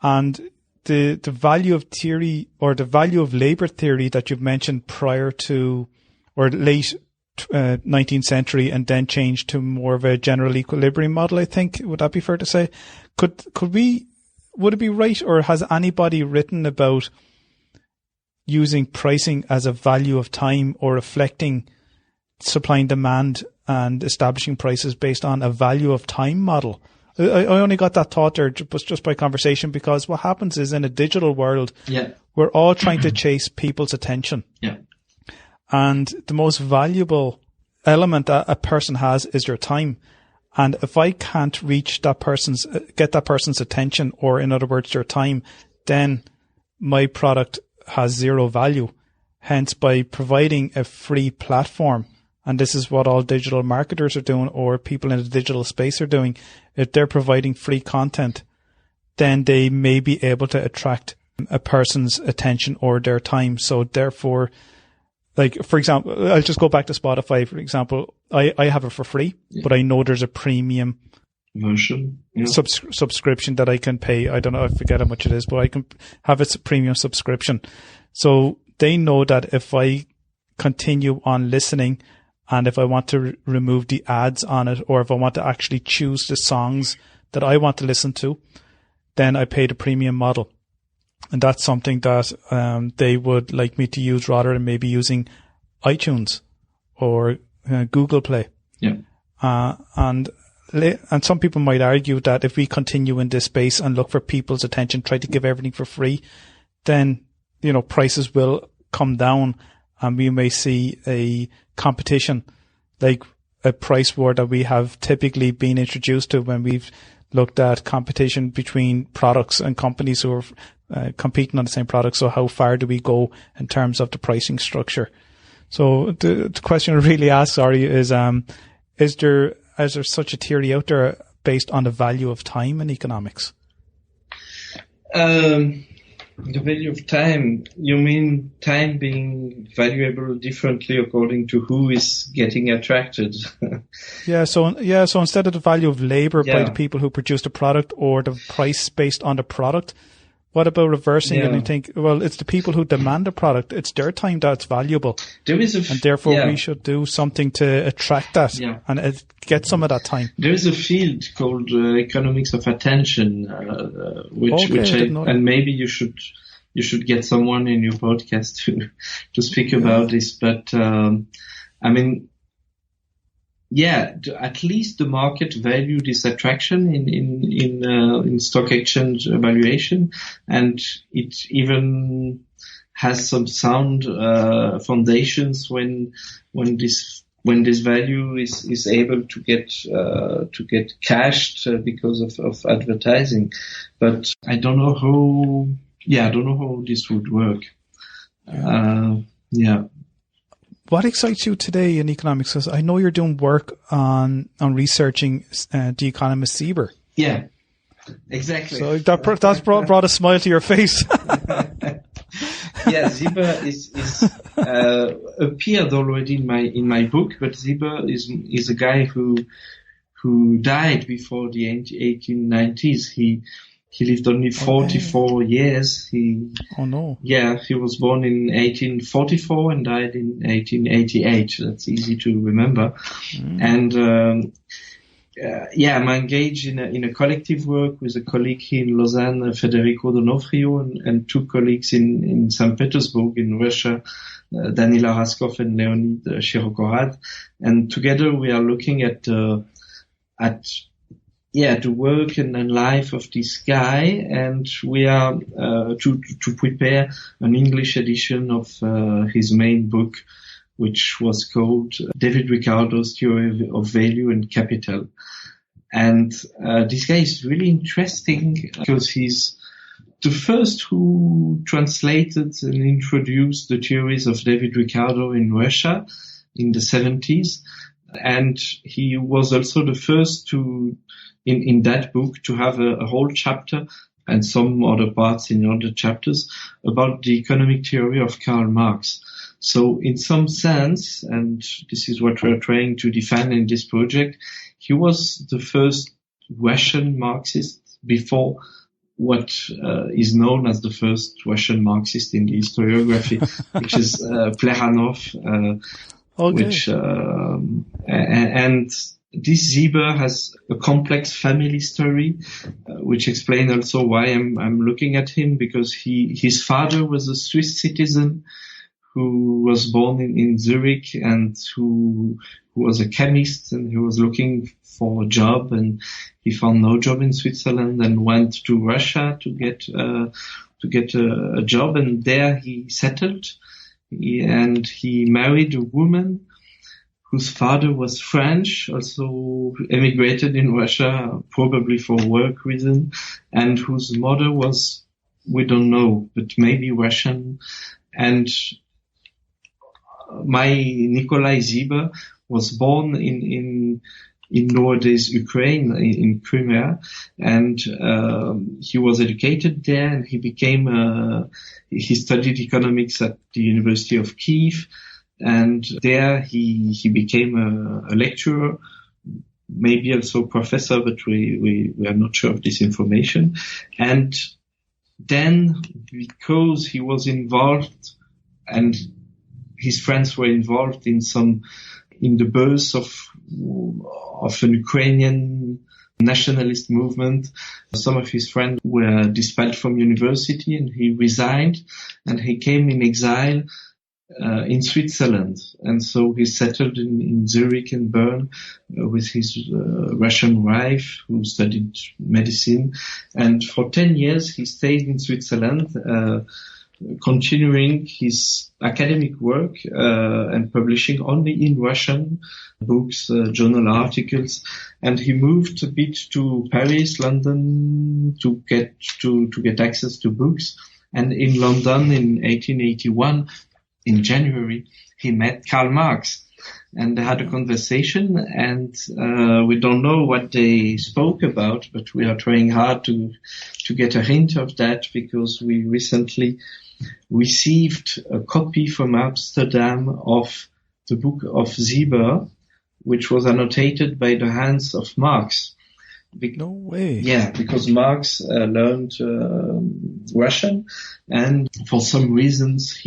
[SPEAKER 2] And the value of theory, or the value of labor theory that you've mentioned prior to, or late 19th century, and then changed to more of a general equilibrium model, I think, would that be fair to say? Would it be right, or has anybody written about using pricing as a value of time, or reflecting supply and demand and establishing prices based on a value of time model? I only got that thought there just by conversation, because what happens is, in a digital world, we're all trying to chase people's attention. Yeah. And the most valuable element that a person has is their time. And if I can't reach get that person's attention, or in other words, their time, then my product has zero value. Hence, by providing a free platform, and this is what all digital marketers are doing, or people in the digital space are doing, if they're providing free content, then they may be able to attract a person's attention or their time. So therefore, like, for example, I'll just go back to Spotify, for example. I have it for free, but I know there's a premium
[SPEAKER 3] version,
[SPEAKER 2] subscription that I can pay. I don't know, I forget how much it is, but I can have its premium subscription. So they know that if I continue on listening, and if I want to remove the ads on it, or if I want to actually choose the songs that I want to listen to, then I pay the premium model. And that's something that they would like me to use rather than maybe using iTunes or Google Play.
[SPEAKER 3] Yeah.
[SPEAKER 2] And some people might argue that if we continue in this space and look for people's attention, try to give everything for free, then, prices will come down, and we may see a competition, like a price war that we have typically been introduced to when we've looked at competition between products and companies who are competing on the same product. So how far do we go in terms of the pricing structure? So the question I really ask, Ari, is there such a theory out there based on the value of time in economics?
[SPEAKER 3] The value of time, you mean time being valuable differently according to who is getting attracted?
[SPEAKER 2] So instead of the value of labor by the people who produce the product, or the price based on the product, what about reversing it and think, well, it's the people who demand the product, it's their time that's valuable. And therefore we should do something to attract that and get some of that time.
[SPEAKER 3] There is a field called economics of attention, and maybe you should get someone in your podcast to speak about this. But at least the market value this attraction in stock exchange evaluation, and it even has some sound foundations when this value is able to get cashed because of advertising. But I don't know how this would work.
[SPEAKER 2] What excites you today in economics? Because I know you're doing work on researching the economist Siebert.
[SPEAKER 3] Yeah, exactly.
[SPEAKER 2] So that's brought a smile to your face.
[SPEAKER 3] Yeah, Ziba is appeared already in my book, but Ziba is a guy who died before the 1890s. He lived only 44 years.
[SPEAKER 2] Oh no.
[SPEAKER 3] Yeah, he was born in 1844 and died in 1888. That's easy to remember. And I'm engaged in a collective work with a colleague here in Lausanne, Federico Donofrio, and two colleagues in St. Petersburg in Russia, Danila Raskov and Leonid Shirokorad. And together we are looking at the work and life of this guy, and we are to prepare an English edition of his main book, which was called David Ricardo's Theory of Value and Capital. And this guy is really interesting because he's the first who translated and introduced the theories of David Ricardo in Russia in the 70s. And he was also the first to, in that book, to have a whole chapter and some other parts in other chapters about the economic theory of Karl Marx. So in some sense, and this is what we're trying to define in this project, he was the first Russian Marxist before what is known as the first Russian Marxist in the historiography, which is Plekhanov, which and this Siebert has a complex family story, which explains also why I'm looking at him, because his father was a Swiss citizen who was born in Zurich and who was a chemist, and he was looking for a job, and he found no job in Switzerland and went to Russia to get a job, and there he settled, and he married a woman whose father was French, also emigrated in Russia, probably for work reason, and whose mother was, we don't know, but maybe Russian. And my Nikolai Ziba was born in nowadays Ukraine, in Crimea, and he was educated there, and he studied economics at the University of Kiev, and there he became a lecturer, maybe also professor, but we are not sure of this information. And then, because he was involved, and his friends were involved in the birth of an Ukrainian nationalist movement, some of his friends were expelled from university, and he resigned, and he came in exile in Switzerland. And so he settled in Zurich and Bern with his Russian wife, who studied medicine. And for 10 years he stayed in Switzerland, continuing his academic work and publishing only in Russian books, journal articles. And he moved a bit to Paris, London to get access to books. And in London in 1881, in January, he met Karl Marx, and they had a conversation, and we don't know what they spoke about, but we are trying hard to get a hint of that, because we recently received a copy from Amsterdam of the book of Siebert, which was annotated by the hands of Marx.
[SPEAKER 2] No way.
[SPEAKER 3] Yeah, because Marx learned Russian, and for some reasons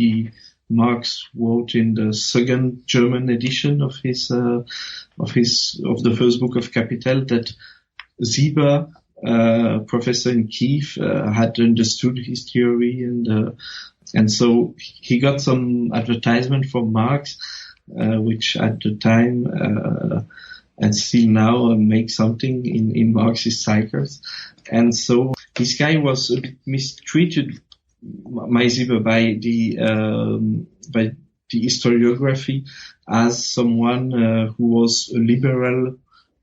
[SPEAKER 3] Marx wrote in the second German edition of the first book of Capital that Ziba, professor in Kiev, had understood his theory, and so he got some advertisement from Marx, which at the time and still now make something in Marxist cycles. And so this guy was a bit mistreated, my Ziba, by the historiography, as someone who was a liberal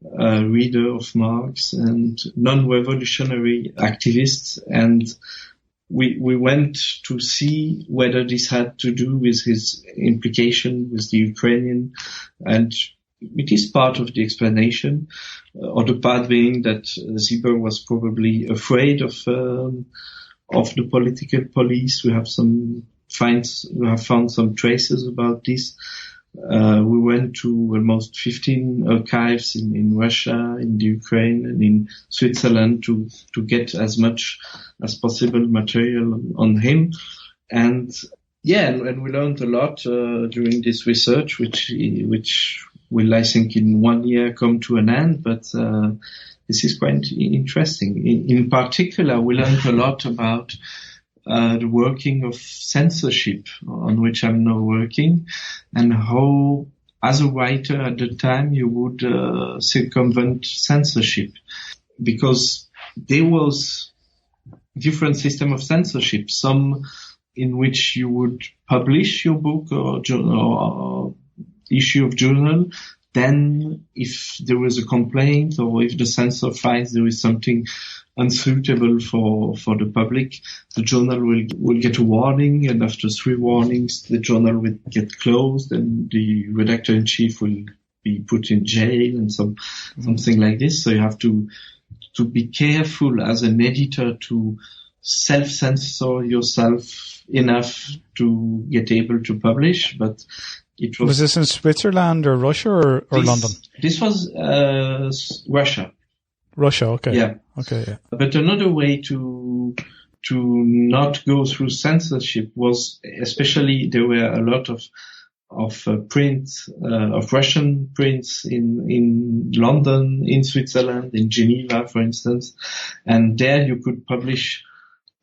[SPEAKER 3] reader of Marx and non-revolutionary activist. And we went to see whether this had to do with his implication with the Ukrainian, and it is part of the explanation, other part being that Siebert was probably afraid of the political police. We have found some traces about this. We went to almost 15 archives in Russia, in the Ukraine, and in Switzerland to get as much as possible material on him. And we learned a lot during this research, which will, I think, in 1 year come to an end. But this is quite interesting. In particular, we learned a lot about the working of censorship, on which I'm now working, and how, as a writer at the time, you would circumvent censorship, because there was different system of censorship. Some in which you would publish your book or issue of journal. Then, if there was a complaint, or if the censor finds there is something unsuitable for the public, the journal will get a warning, and after 3 warnings, the journal will get closed, and the redactor-in-chief will be put in jail, and something like this. So you have to be careful as an editor to self-censor yourself enough to get able to publish, but was this in Switzerland or Russia or London? This was Russia. Russia, okay. Yeah. Okay, yeah. But another way to not go through censorship was, especially there were a lot of prints, of Russian prints in London, in Switzerland, in Geneva, for instance. And there you could publish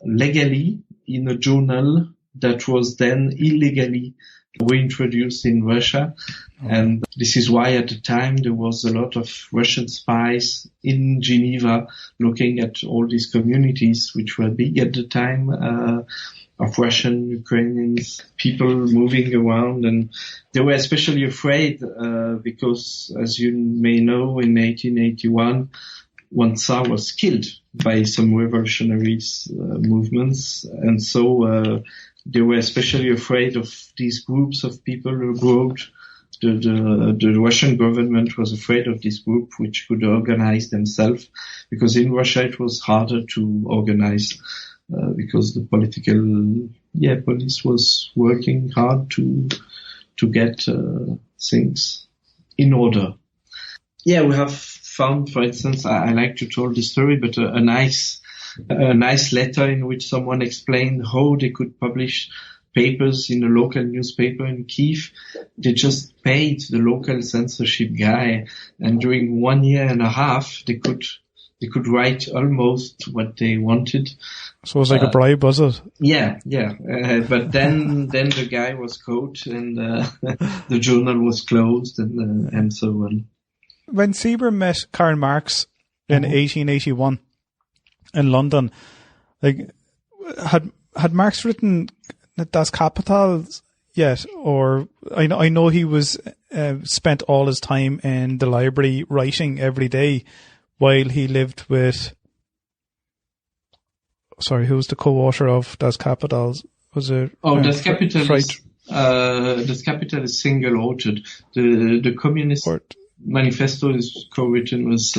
[SPEAKER 3] legally in a journal that was then illegally reintroduced in Russia. And this is why at the time there was a lot of Russian spies in Geneva looking at all these communities, which were big at the time, of Russian, Ukrainians, people moving around. And they were especially afraid because, as you may know, in 1881, one Tsar was killed by some revolutionaries movements. And so they were especially afraid of these groups of people who abroad. The Russian government was afraid of this group which could organize themselves, because in Russia it was harder to organize because the political police was working hard to get things in order. Yeah, we have found, for instance, I like to tell the story, but a nice letter in which someone explained how they could publish papers in a local newspaper in Kiev. They just paid the local censorship guy, and during 1 year and a half, they could write almost what they wanted.
[SPEAKER 2] So it was like a bribe, was it?
[SPEAKER 3] Yeah. But then the guy was caught, and the journal was closed, and so on.
[SPEAKER 2] When Siebert met Karl Marx in 1881 in London, like had Marx written Das Kapital yet? Or I know he was spent all his time in the library writing every day while he lived with. Sorry, who was the co-author of Das Kapital? Was it? Oh,
[SPEAKER 3] Das Kapital. Das Kapital is single-authored. The Communist Manifesto is co-written with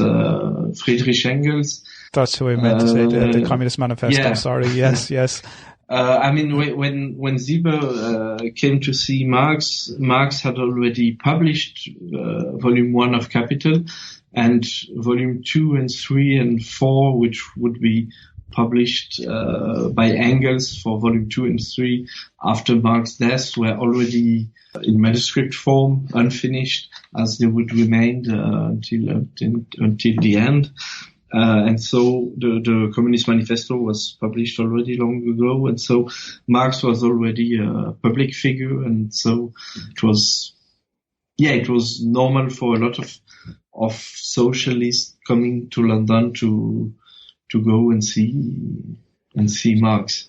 [SPEAKER 3] Friedrich Engels.
[SPEAKER 2] That's who I meant to say. The Communist Manifesto.
[SPEAKER 3] Yeah.
[SPEAKER 2] Sorry. Yes.
[SPEAKER 3] I mean, when Siebert came to see Marx, Marx had already published volume 1 of Capital, and volume 2 and 3 and 4, which would be published by Engels for volume 2 and 3 after Marx's death, were already in manuscript form, unfinished, as they would remain until the end. And so the Communist Manifesto was published already long ago, and so Marx was already a public figure, and so it was normal for a lot of socialists coming to London to go and see Marx.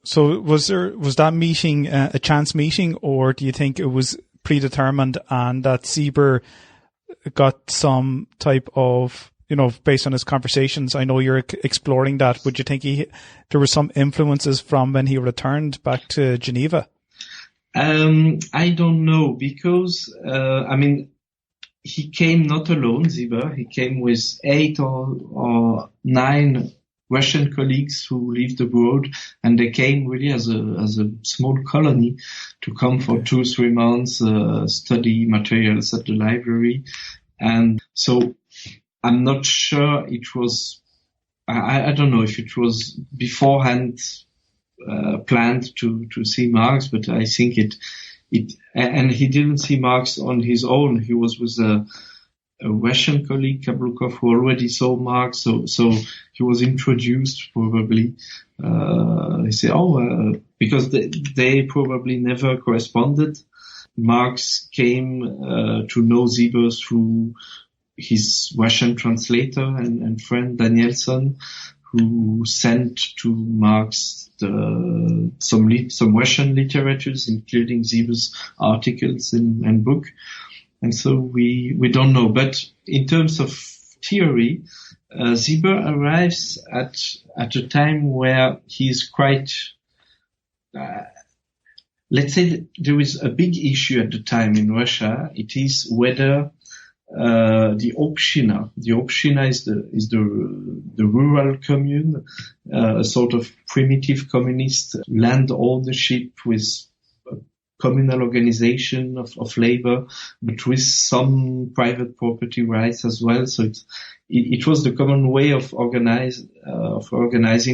[SPEAKER 2] So was that meeting a chance meeting, or do you think it was predetermined and that Siebert got some type of, based on his conversations? I know you're exploring that. Would you think there were some influences from when he returned back to Geneva?
[SPEAKER 3] I don't know, because, he came not alone, Ziba. He came with 8 or 9 Russian colleagues who lived abroad, and they came really as a small colony to come for 2-3 months, study materials at the library. And so I'm not sure it was, I don't know if it was beforehand planned to see Marx, but I think and he didn't see Marx on his own. He was with a Russian colleague, Kablukov, who already saw Marx, so he was introduced probably. He said, because they probably never corresponded. Marx came to know Ziba through his Russian translator and friend Danielson, who sent to Marx some Russian literatures, including Ziba's articles and book. And so we don't know. But in terms of theory, Siebert arrives at a time where he's quite, let's say that there is a big issue at the time in Russia. It is whether the община is the rural commune, a sort of primitive communist land ownership with a communal organization of labor, but with some private property rights as well. So it was the common way of organizing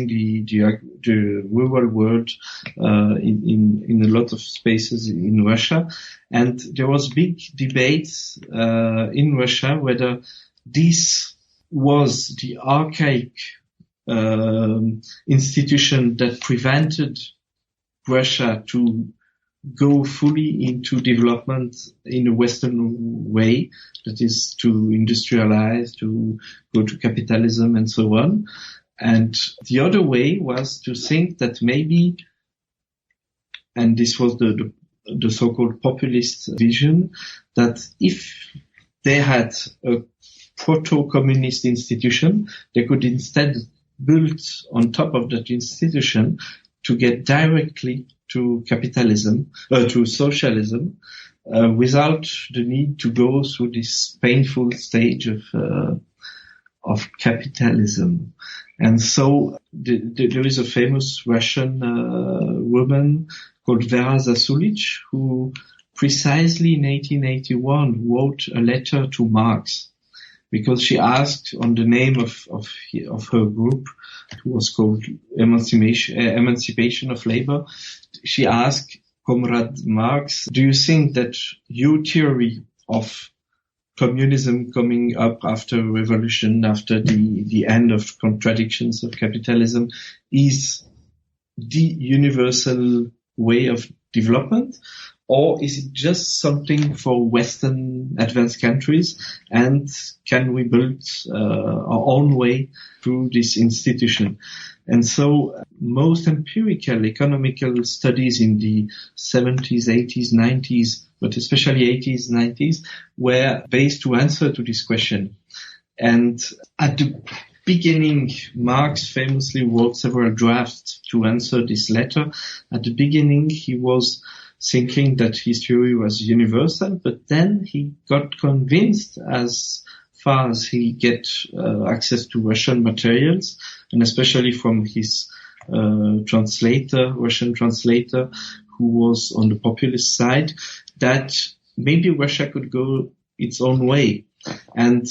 [SPEAKER 3] the rural world in a lot of spaces in Russia. And there was big debates in Russia whether this was the archaic institution that prevented Russia to go fully into development in a Western way, that is to industrialize, to go to capitalism and so on. And the other way was to think that maybe, and this was the so-called populist vision, that if they had a proto-communist institution, they could instead build on top of that institution to get directly to capitalism, to socialism, without the need to go through this painful stage of capitalism. And so there is a famous Russian woman called Vera Zasulich, who precisely in 1881 wrote a letter to Marx, because she asked on the name of her group, who was called Emancipation of Labor. She asked Comrade Marx, do you think that your theory of communism coming up after revolution, after the end of contradictions of capitalism, is the universal way of development? Or is it just something for Western advanced countries? And can we build our own way through this institution? And so most empirical economical studies in the 70s, 80s, 90s, but especially 80s, 90s, were based to answer to this question. And at the beginning, Marx famously wrote several drafts to answer this letter. At the beginning, he was thinking that his theory was universal, but then he got convinced as far as he get access to Russian materials, and especially from his Russian translator, who was on the populist side, that maybe Russia could go its own way. And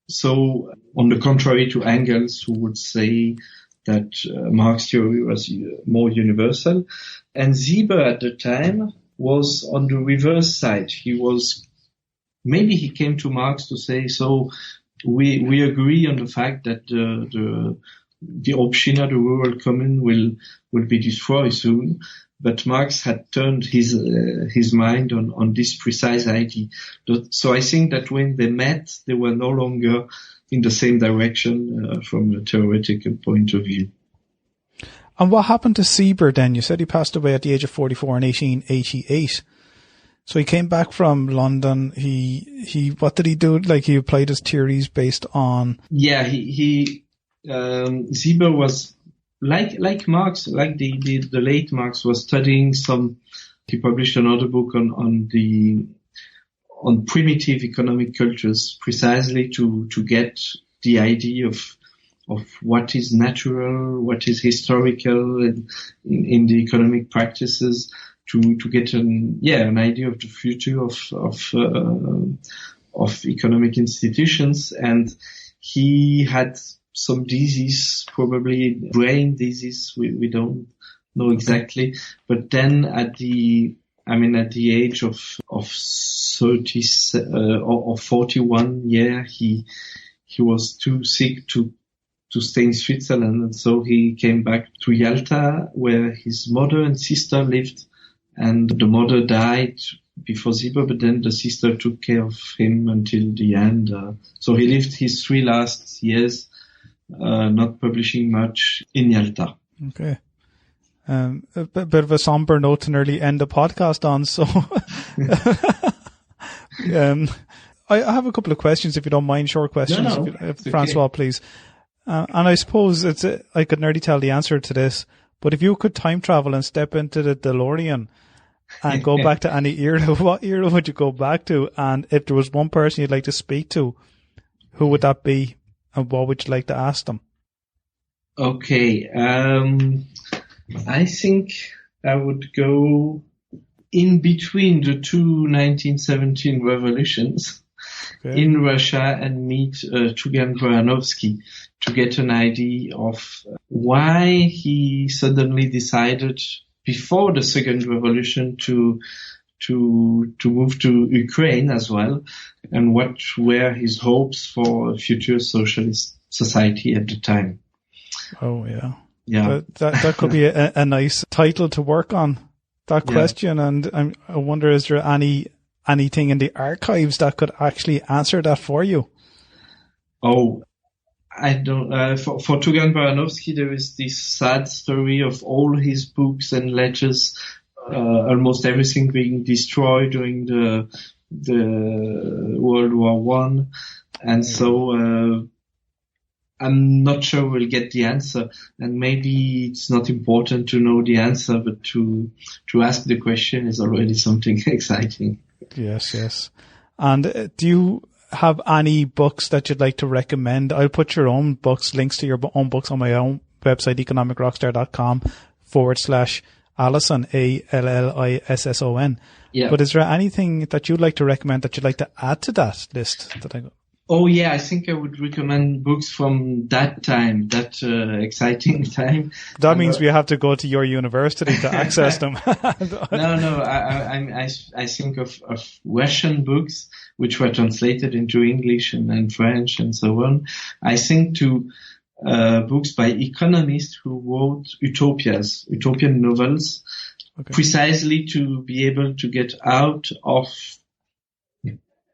[SPEAKER 3] so, on the contrary to Engels, who would say that Marx's theory was more universal. And Sieber at the time was on the reverse side. Maybe he came to Marx to say, so we agree on the fact that the Obshchina, the rural commune, will be destroyed soon. But Marx had turned his mind on this precise idea. So I think that when they met, they were no longer in the same direction from a theoretical point of view.
[SPEAKER 2] And what happened to Siebert then? You said he passed away at the age of 44 in 1888. So he came back from London. He what did he do? Like, he applied his theories based on... Yeah,
[SPEAKER 3] Sieber was like Marx, like the late Marx, was studying he published another book on primitive economic cultures, precisely to get the idea of what is natural, what is historical in the economic practices, to get an idea of the future of economic institutions. And he had some disease, probably brain disease, we don't know exactly. But then at the age of 30 or 41 he was too sick to stay in Switzerland, and so he came back to Yalta, where his mother and sister lived. And the mother died before Sieber, but then the sister took care of him until the end. So he lived his 3 last years, not publishing much, in Yalta.
[SPEAKER 2] Okay. A bit of a somber note to nearly end the podcast on. So, I have a couple of questions, if you don't mind, short questions, if François, okay, please. And I suppose I could nearly tell the answer to this, but if you could time travel and step into the DeLorean and go back to any era, what era would you go back to? And if there was one person you'd like to speak to, who would that be? And what would you like to ask them?
[SPEAKER 3] Okay. I think I would go in between the two 1917 revolutions, okay, in Russia, and meet Tugan Boyanovsky to get an idea of why he suddenly decided before the second revolution to move to Ukraine as well, and what were his hopes for a future socialist society at the time.
[SPEAKER 2] Oh, yeah.
[SPEAKER 3] Yeah.
[SPEAKER 2] That could be a nice title to work on, that question. And I wonder, is there anything in the archives that could actually answer that for you?
[SPEAKER 3] Oh, I don't. For Tugan Baranovsky, there is this sad story of all his books and letters, almost everything being destroyed during the World War One, and so I'm not sure we'll get the answer. And maybe it's not important to know the answer, but to ask the question is already something exciting.
[SPEAKER 2] Yes. And do you have any books that you'd like to recommend? I'll put your own books, links to your own books on my own website, economicrockstar.com/Allisson, Allisson.
[SPEAKER 3] Yeah.
[SPEAKER 2] But is there anything that you'd like to recommend that you'd like to add to that list?
[SPEAKER 3] Oh yeah, I think I would recommend books from that time, that exciting time.
[SPEAKER 2] That means we have to go to your university to access them.
[SPEAKER 3] No, I think of Russian books which were translated into English and French and so on. I think to books by economists who wrote utopian novels, precisely to be able to get out of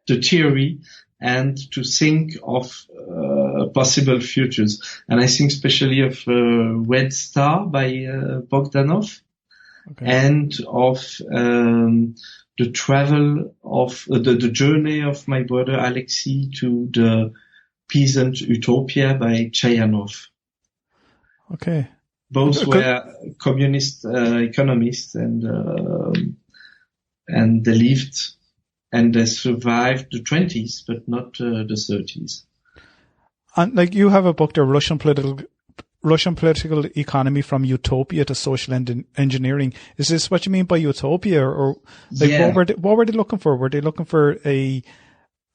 [SPEAKER 3] the theory and to think of possible futures. And I think especially of Red Star by Bogdanov, and of the travel of the journey of my brother Alexei to the peasant utopia by Chayanov.
[SPEAKER 2] Okay.
[SPEAKER 3] Both were communist economists, and they lived and they survived the 20s, but not the 30s.
[SPEAKER 2] And like, you have a book there, Russian political economy from utopia to social engineering. Is this what you mean by utopia, or like, what were they looking for? Were they looking for a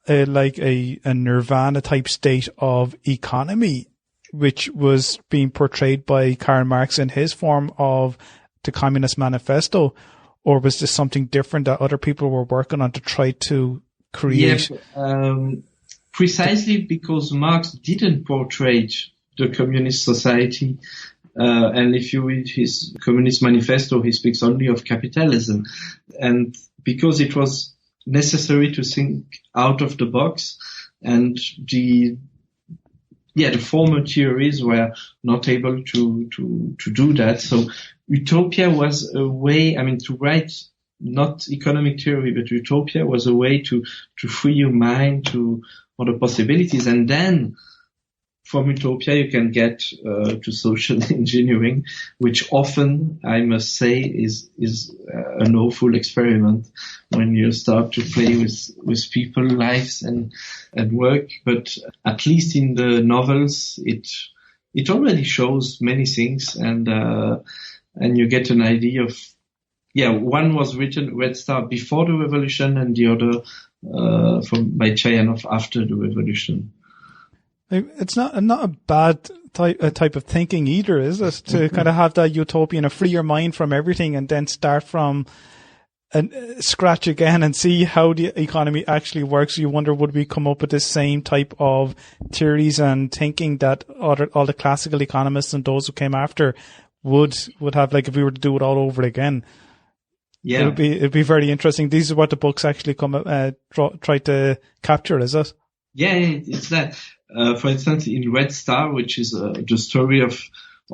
[SPEAKER 2] nirvana type state of economy, which was being portrayed by Karl Marx in his form of the Communist Manifesto? Or was this something different that other people were working on to try to create?
[SPEAKER 3] Precisely because Marx didn't portray the communist society. And if you read his Communist Manifesto, he speaks only of capitalism. And because it was necessary to think out of the box, and the former theories were not able to do that. So utopia was a way, to write not economic theory, but utopia was a way to free your mind to other possibilities. And then from utopia you can get to social engineering, which often, I must say, is an awful experiment when you start to play with people's lives and work. But at least in the novels, it already shows many things, and you get an idea of, one was written, Red Star, before the revolution, and the other by Chayanov after the revolution.
[SPEAKER 2] It's not a bad type of thinking either, is it? To kind of have that utopian, and free your mind from everything, and then start from and scratch again and see how the economy actually works. You wonder, would we come up with the same type of theories and thinking that all the classical economists and those who came after would have, like, if we were to do it all over again? Yeah, it'd be very interesting. These are what the books actually try to capture, is it?
[SPEAKER 3] Yeah, it's that. For instance, in Red Star, which is the story of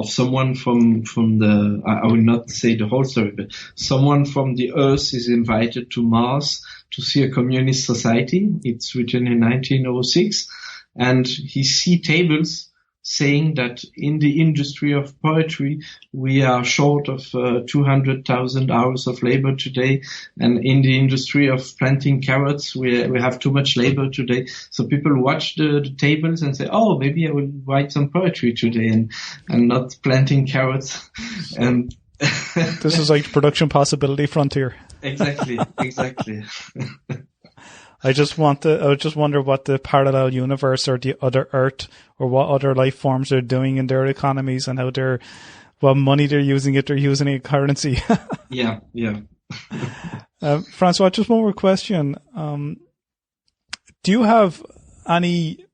[SPEAKER 3] someone from the, I will not say the whole story, but someone from the Earth is invited to Mars to see a communist society. It's written in 1906, and he sees tables saying that in the industry of poetry, we are short of 200,000 hours of labor today. And in the industry of planting carrots, we have too much labor today. So people watch the tables and say, oh, maybe I will write some poetry today and not planting carrots. And
[SPEAKER 2] this is like production possibility frontier.
[SPEAKER 3] Exactly.
[SPEAKER 2] I just wonder what the parallel universe or the other Earth or what other life forms are doing in their economies, and how what money they're using if they're using a currency.
[SPEAKER 3] Yeah.
[SPEAKER 2] François, just one more question. Do you have any,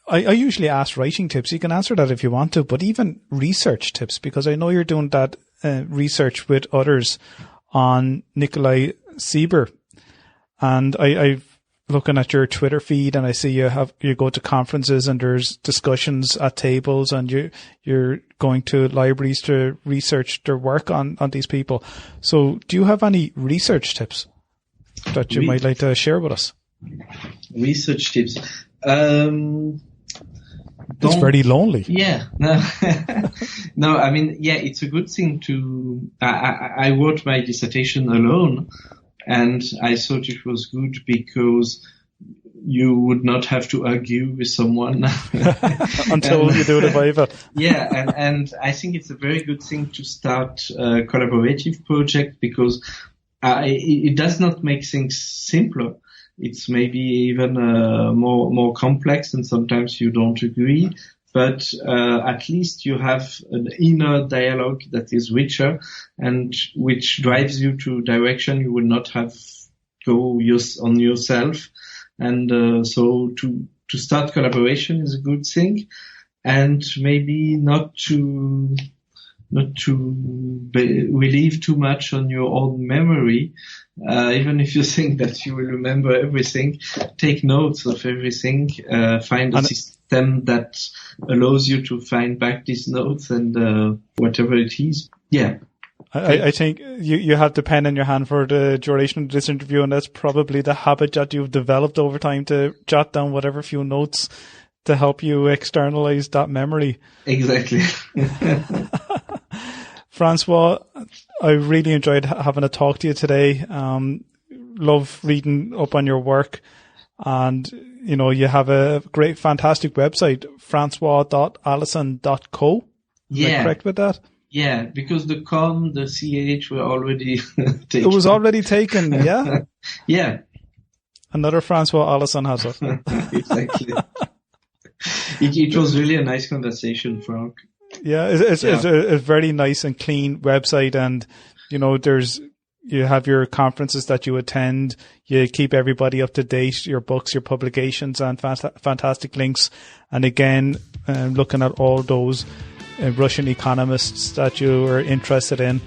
[SPEAKER 2] I usually ask writing tips. You can answer that if you want to, but even research tips, because I know you're doing that research with others on Nikolay Sieber. And I've looking at your Twitter feed, and I see you go to conferences and there's discussions at tables, and you're going to libraries to research their work on these people. So do you have any research tips that you might like to share with us?
[SPEAKER 3] Research tips.
[SPEAKER 2] It's very lonely.
[SPEAKER 3] Yeah. No, I mean, yeah, it's a good thing to, I wrote my dissertation alone, and I thought it was good because you would not have to argue with someone
[SPEAKER 2] until you do the Viva.
[SPEAKER 3] Yeah, and I think it's a very good thing to start a collaborative project, because it does not make things simpler. It's maybe even more complex, and sometimes you don't agree. But at least you have an inner dialogue that is richer and which drives you to direction you would not have go on yourself. And so to start collaboration is a good thing, and maybe not to relieve too much on your own memory. Even if you think that you will remember everything, take notes of everything, find a system that allows you to find back these notes and whatever it is. Yeah.
[SPEAKER 2] I think you have the pen in your hand for the duration of this interview, and that's probably the habit that you've developed over time to jot down whatever few notes to help you externalize that memory.
[SPEAKER 3] Exactly.
[SPEAKER 2] Francois, I really enjoyed having a talk to you today. Love reading up on your work, and you have a great, fantastic website, francois.allisson.co.
[SPEAKER 3] Yeah.
[SPEAKER 2] Am I correct with that?
[SPEAKER 3] Yeah, because the com, the ch were already taken.
[SPEAKER 2] It was already taken, yeah?
[SPEAKER 3] Yeah.
[SPEAKER 2] Another François Allisson has it.
[SPEAKER 3] Exactly. It was really a nice conversation, Frank.
[SPEAKER 2] Yeah, it's a very nice and clean website, and you have your conferences that you attend, you keep everybody up to date, your books, your publications, and fantastic links. And again, looking at all those Russian economists that you are interested in,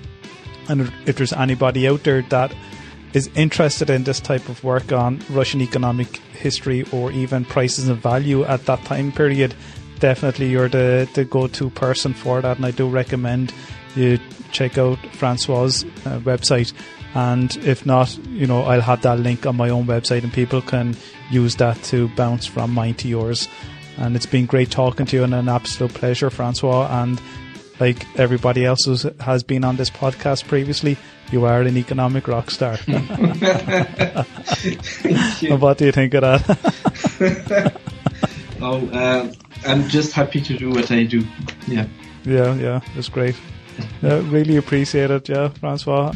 [SPEAKER 2] and if there's anybody out there that is interested in this type of work on Russian economic history or even prices and value at that time period, definitely you're the go-to person for that. And I do recommend you check out Francois' website. And if not, I'll have that link on my own website, and people can use that to bounce from mine to yours. And it's been great talking to you, and an absolute pleasure, Francois. And like everybody else who has been on this podcast previously, you are an economic rock star. What do you think of that?
[SPEAKER 3] I'm just happy to do what I do. Yeah.
[SPEAKER 2] Yeah, it's great. Really appreciate it, yeah, Francois.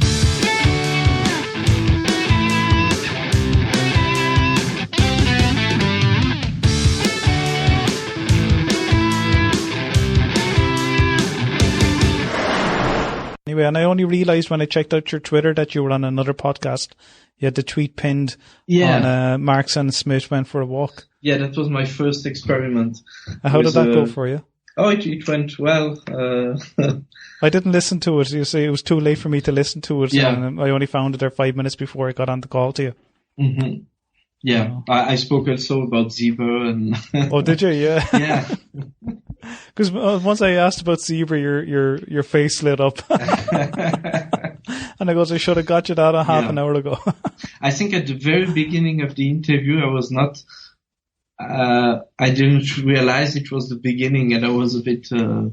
[SPEAKER 2] Anyway, and I only realised when I checked out your Twitter that you were on another podcast. You had the tweet pinned on Marx and Smith went for a walk.
[SPEAKER 3] Yeah, that was my first experiment.
[SPEAKER 2] How did that go for you?
[SPEAKER 3] Oh, it went well.
[SPEAKER 2] I didn't listen to it. You say it was too late for me to listen to it.
[SPEAKER 3] Yeah.
[SPEAKER 2] And I only found it there 5 minutes before I got on the call to you.
[SPEAKER 3] Mm-hmm. Yeah, I spoke also about Ziba and.
[SPEAKER 2] Oh, did you? Yeah.
[SPEAKER 3] Yeah.
[SPEAKER 2] Because once I asked about Siebert, your face lit up. And I goes, I should have got you that half an hour ago.
[SPEAKER 3] I think at the very beginning of the interview, I was not, I didn't realize it was the beginning, and I was a bit, I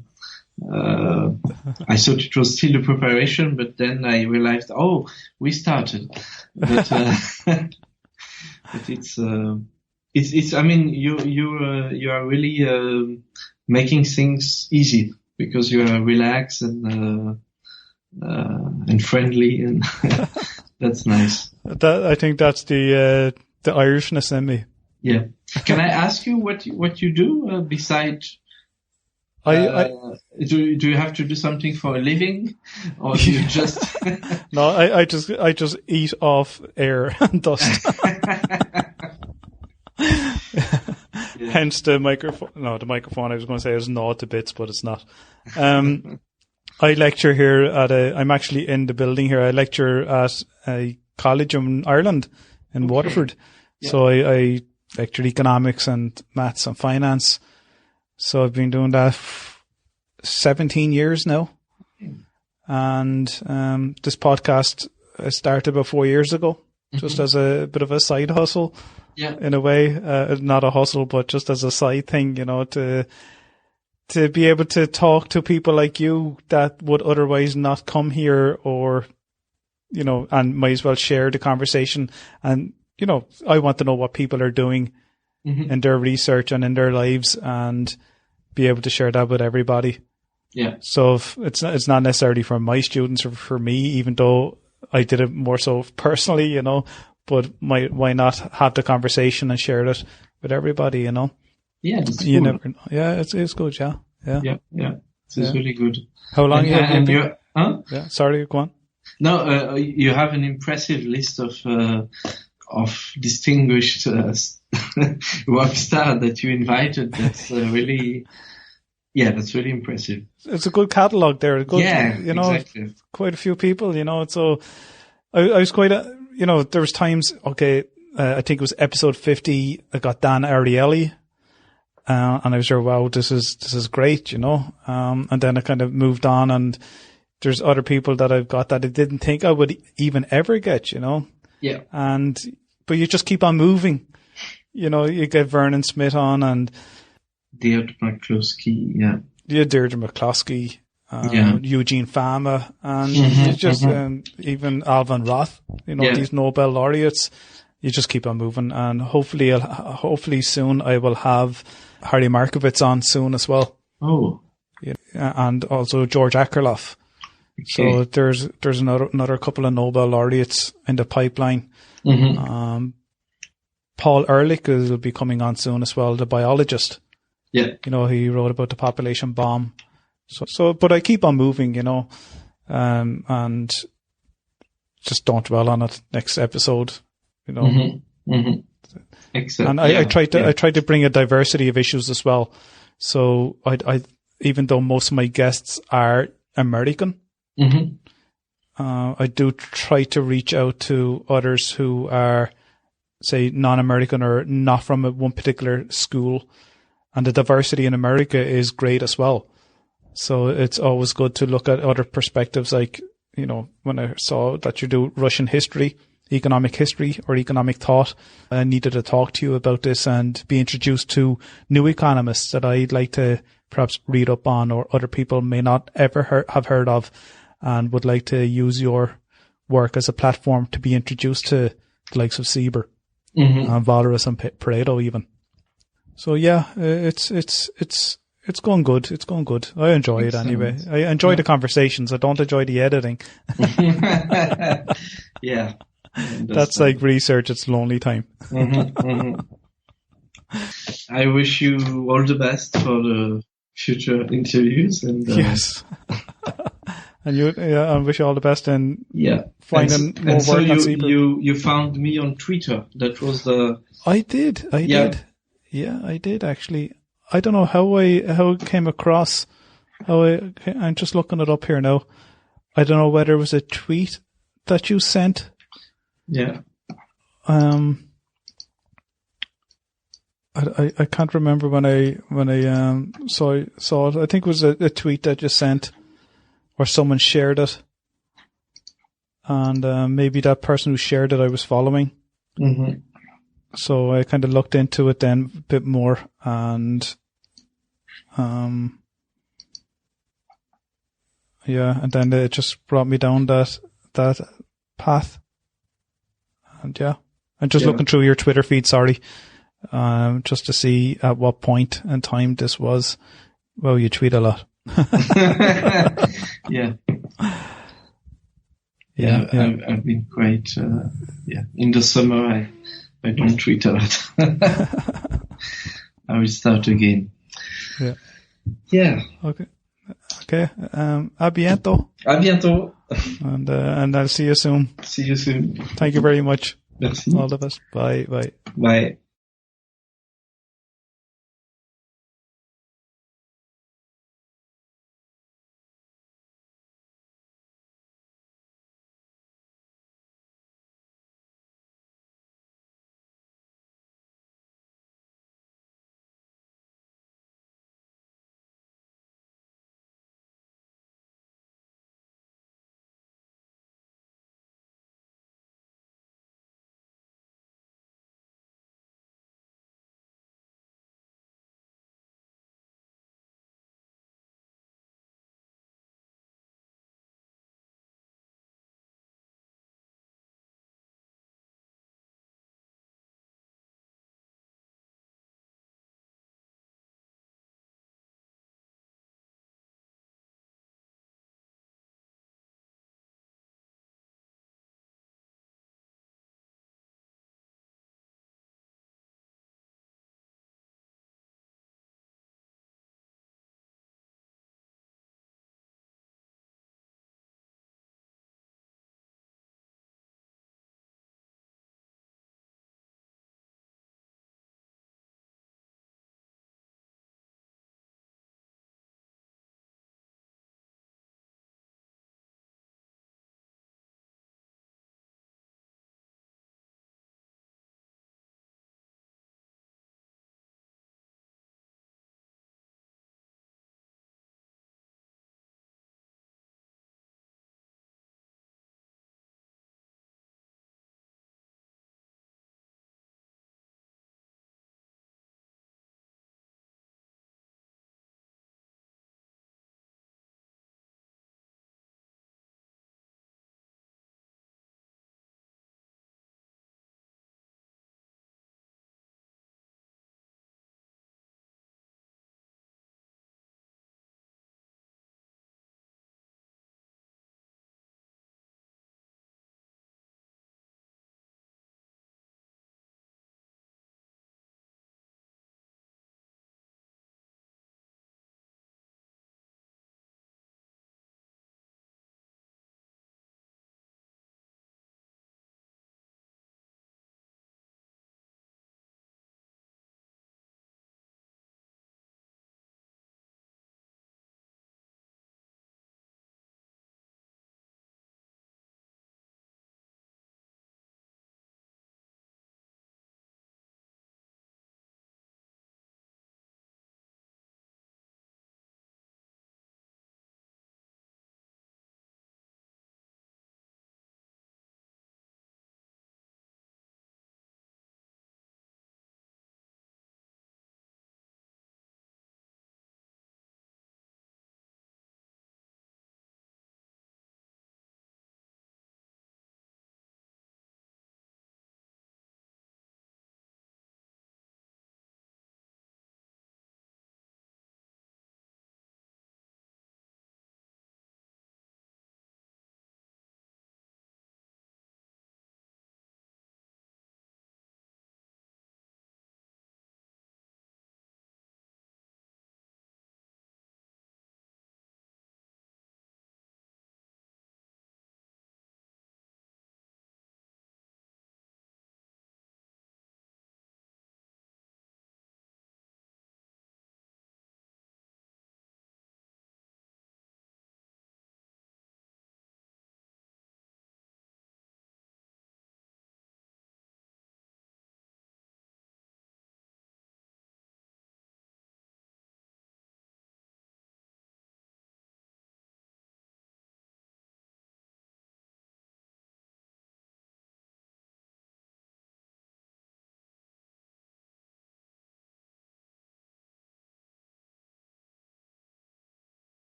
[SPEAKER 3] thought it was still a preparation, but then I realized, we started. But, but it's, I mean, you are really, making things easy because you are relaxed and friendly, and that's nice.
[SPEAKER 2] I think that's the Irishness in me.
[SPEAKER 3] Yeah. Can I ask you what you do besides? Do you have to do something for a living, or do you just?
[SPEAKER 2] No, I just eat off air and dust. Hence the microphone. No, the microphone I was going to say is gnawed to bits, but it's not. I lecture here I'm actually in the building here. I lecture at a college in Ireland, in Waterford. Yeah. So I lecture economics and maths and finance. So I've been doing that 17 years now. And this podcast I started about 4 years ago, just as a bit of a side hustle. Yeah. In a way, not a hustle, but just as a side thing, to be able to talk to people like you that would otherwise not come here, or, and might as well share the conversation. And, I want to know what people are doing in their research and in their lives, and be able to share that with everybody. Yeah. So it's not necessarily for my students or for me, even though I did it more so personally, but why not have the conversation and share it with everybody,
[SPEAKER 3] Yeah, that's
[SPEAKER 2] you
[SPEAKER 3] cool.
[SPEAKER 2] never know. Yeah, it's good, yeah.
[SPEAKER 3] Yeah. It's really good.
[SPEAKER 2] How long
[SPEAKER 3] have you been? Huh?
[SPEAKER 2] Yeah, sorry, go on.
[SPEAKER 3] No, you have an impressive list of distinguished rock star that you invited. That's really, that's really impressive.
[SPEAKER 2] It's a good catalogue there. Good,
[SPEAKER 3] exactly.
[SPEAKER 2] Quite a few people, So I was quite, there was times. Okay, I think it was episode 50. I got Dan Ariely. And I was sure, wow, this is great, and then I kind of moved on, and there's other people that I've got that I didn't think I would even ever get,
[SPEAKER 3] Yeah.
[SPEAKER 2] But you just keep on moving, you get Vernon Smith on, and
[SPEAKER 3] Deirdre McCloskey, yeah.
[SPEAKER 2] Yeah, Deirdre McCloskey, Eugene Fama, and it's just, even Alvin Roth, these Nobel laureates, you just keep on moving, and hopefully soon I will have Harry Markowitz on soon as well.
[SPEAKER 3] Oh.
[SPEAKER 2] Yeah, and also George Akerlof. Okay. So there's another couple of Nobel laureates in the pipeline. Mm-hmm. Paul Ehrlich will be coming on soon as well, the biologist.
[SPEAKER 3] Yeah.
[SPEAKER 2] He wrote about the population bomb. So but I keep on moving, and just don't dwell on it. Next episode,
[SPEAKER 3] Mm-hmm. Mm-hmm.
[SPEAKER 2] And I try to bring a diversity of issues as well. So I even though most of my guests are American, I do try to reach out to others who are, say, non-American or not from one particular school. And the diversity in America is great as well. So it's always good to look at other perspectives. Like, when I saw that you do Russian history, economic history or economic thought, I needed to talk to you about this and be introduced to new economists that I'd like to perhaps read up on, or other people may not ever have heard of, and would like to use your work as a platform to be introduced to the likes of Siebert and Walras and Pareto even. So yeah, it's going good. It's going good. I enjoy it anyway. I enjoy the conversations. I don't enjoy the editing.
[SPEAKER 3] Yeah.
[SPEAKER 2] That's like research. It's lonely time.
[SPEAKER 3] I wish you all the best for the future interviews. And
[SPEAKER 2] yes. And I wish you all the best in finding more work on Siebert.
[SPEAKER 3] You found me on Twitter. That was the...
[SPEAKER 2] I did. Yeah, I did actually. I don't know how it came across. I'm just looking it up here now. I don't know whether it was a tweet that you sent.
[SPEAKER 3] Yeah.
[SPEAKER 2] I can't remember when I saw it. I think it was a tweet that you sent, or someone shared it, and maybe that person who shared it I was following. Mm-hmm. So I kind of looked into it then a bit more, and and then it just brought me down that path. And I'm just looking through your Twitter feed, sorry, just to see at what point in time this was. Well, you tweet a lot.
[SPEAKER 3] Yeah. I've been quite, in the summer I don't tweet a lot. I will start again.
[SPEAKER 2] Yeah.
[SPEAKER 3] Yeah.
[SPEAKER 2] Okay. A bientôt.
[SPEAKER 3] A bientôt.
[SPEAKER 2] And I'll see you soon.
[SPEAKER 3] See you soon.
[SPEAKER 2] Thank you very much.
[SPEAKER 3] Merci.
[SPEAKER 2] All the best. Bye. Bye.
[SPEAKER 3] Bye.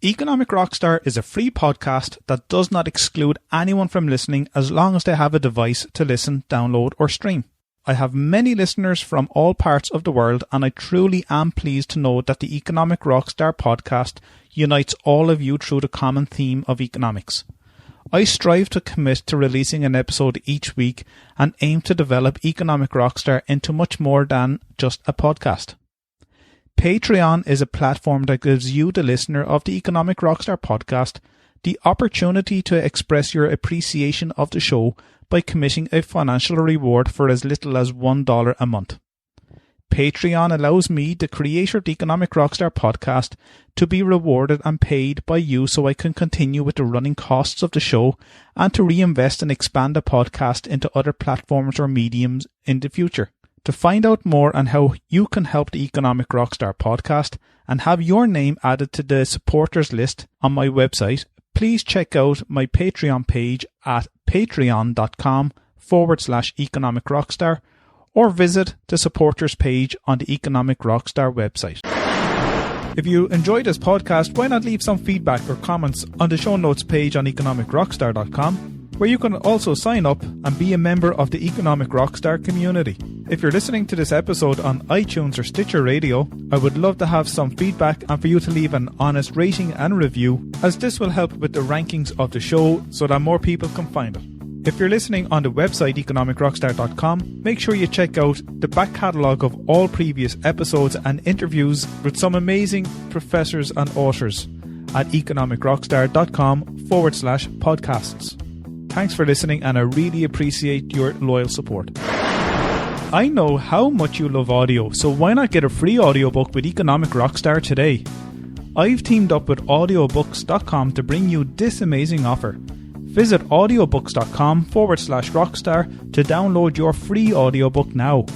[SPEAKER 2] Economic Rockstar is a free podcast that does not exclude anyone from listening as long as they have a device to listen, download or stream. I have many listeners from all parts of the world, and I truly am pleased to know that the Economic Rockstar podcast unites all of you through the common theme of economics. I strive to commit to releasing an episode each week and aim to develop Economic Rockstar into much more than just a podcast. Patreon is a platform that gives you, the listener of the Economic Rockstar podcast, the opportunity to express your appreciation of the show by committing a financial reward for as little as $1 a month. Patreon allows me, the creator of the Economic Rockstar podcast, to be rewarded and paid by you so I can continue with the running costs of the show and to reinvest and expand the podcast into other platforms or mediums in the future. To find out more on how you can help the Economic Rockstar podcast and have your name added to the supporters list on my website, please check out my Patreon page at patreon.com/Economic Rockstar or visit the supporters page on the Economic Rockstar website. If you enjoyed this podcast, why not leave some feedback or comments on the show notes page on economicrockstar.com, where you can also sign up and be a member of the Economic Rockstar community. If you're listening to this episode on iTunes or Stitcher Radio, I would love to have some feedback and for you to leave an honest rating and review, as this will help with the rankings of the show so that more people can find it. If you're listening on the website economicrockstar.com, make sure you check out the back catalogue of all previous episodes and interviews with some amazing professors and authors at economicrockstar.com/podcasts. Thanks for listening, and I really appreciate your loyal support. I know how much you love audio, so why not get a free audiobook with Economic Rockstar today? I've teamed up with audiobooks.com to bring you this amazing offer. Visit audiobooks.com/rockstar to download your free audiobook now.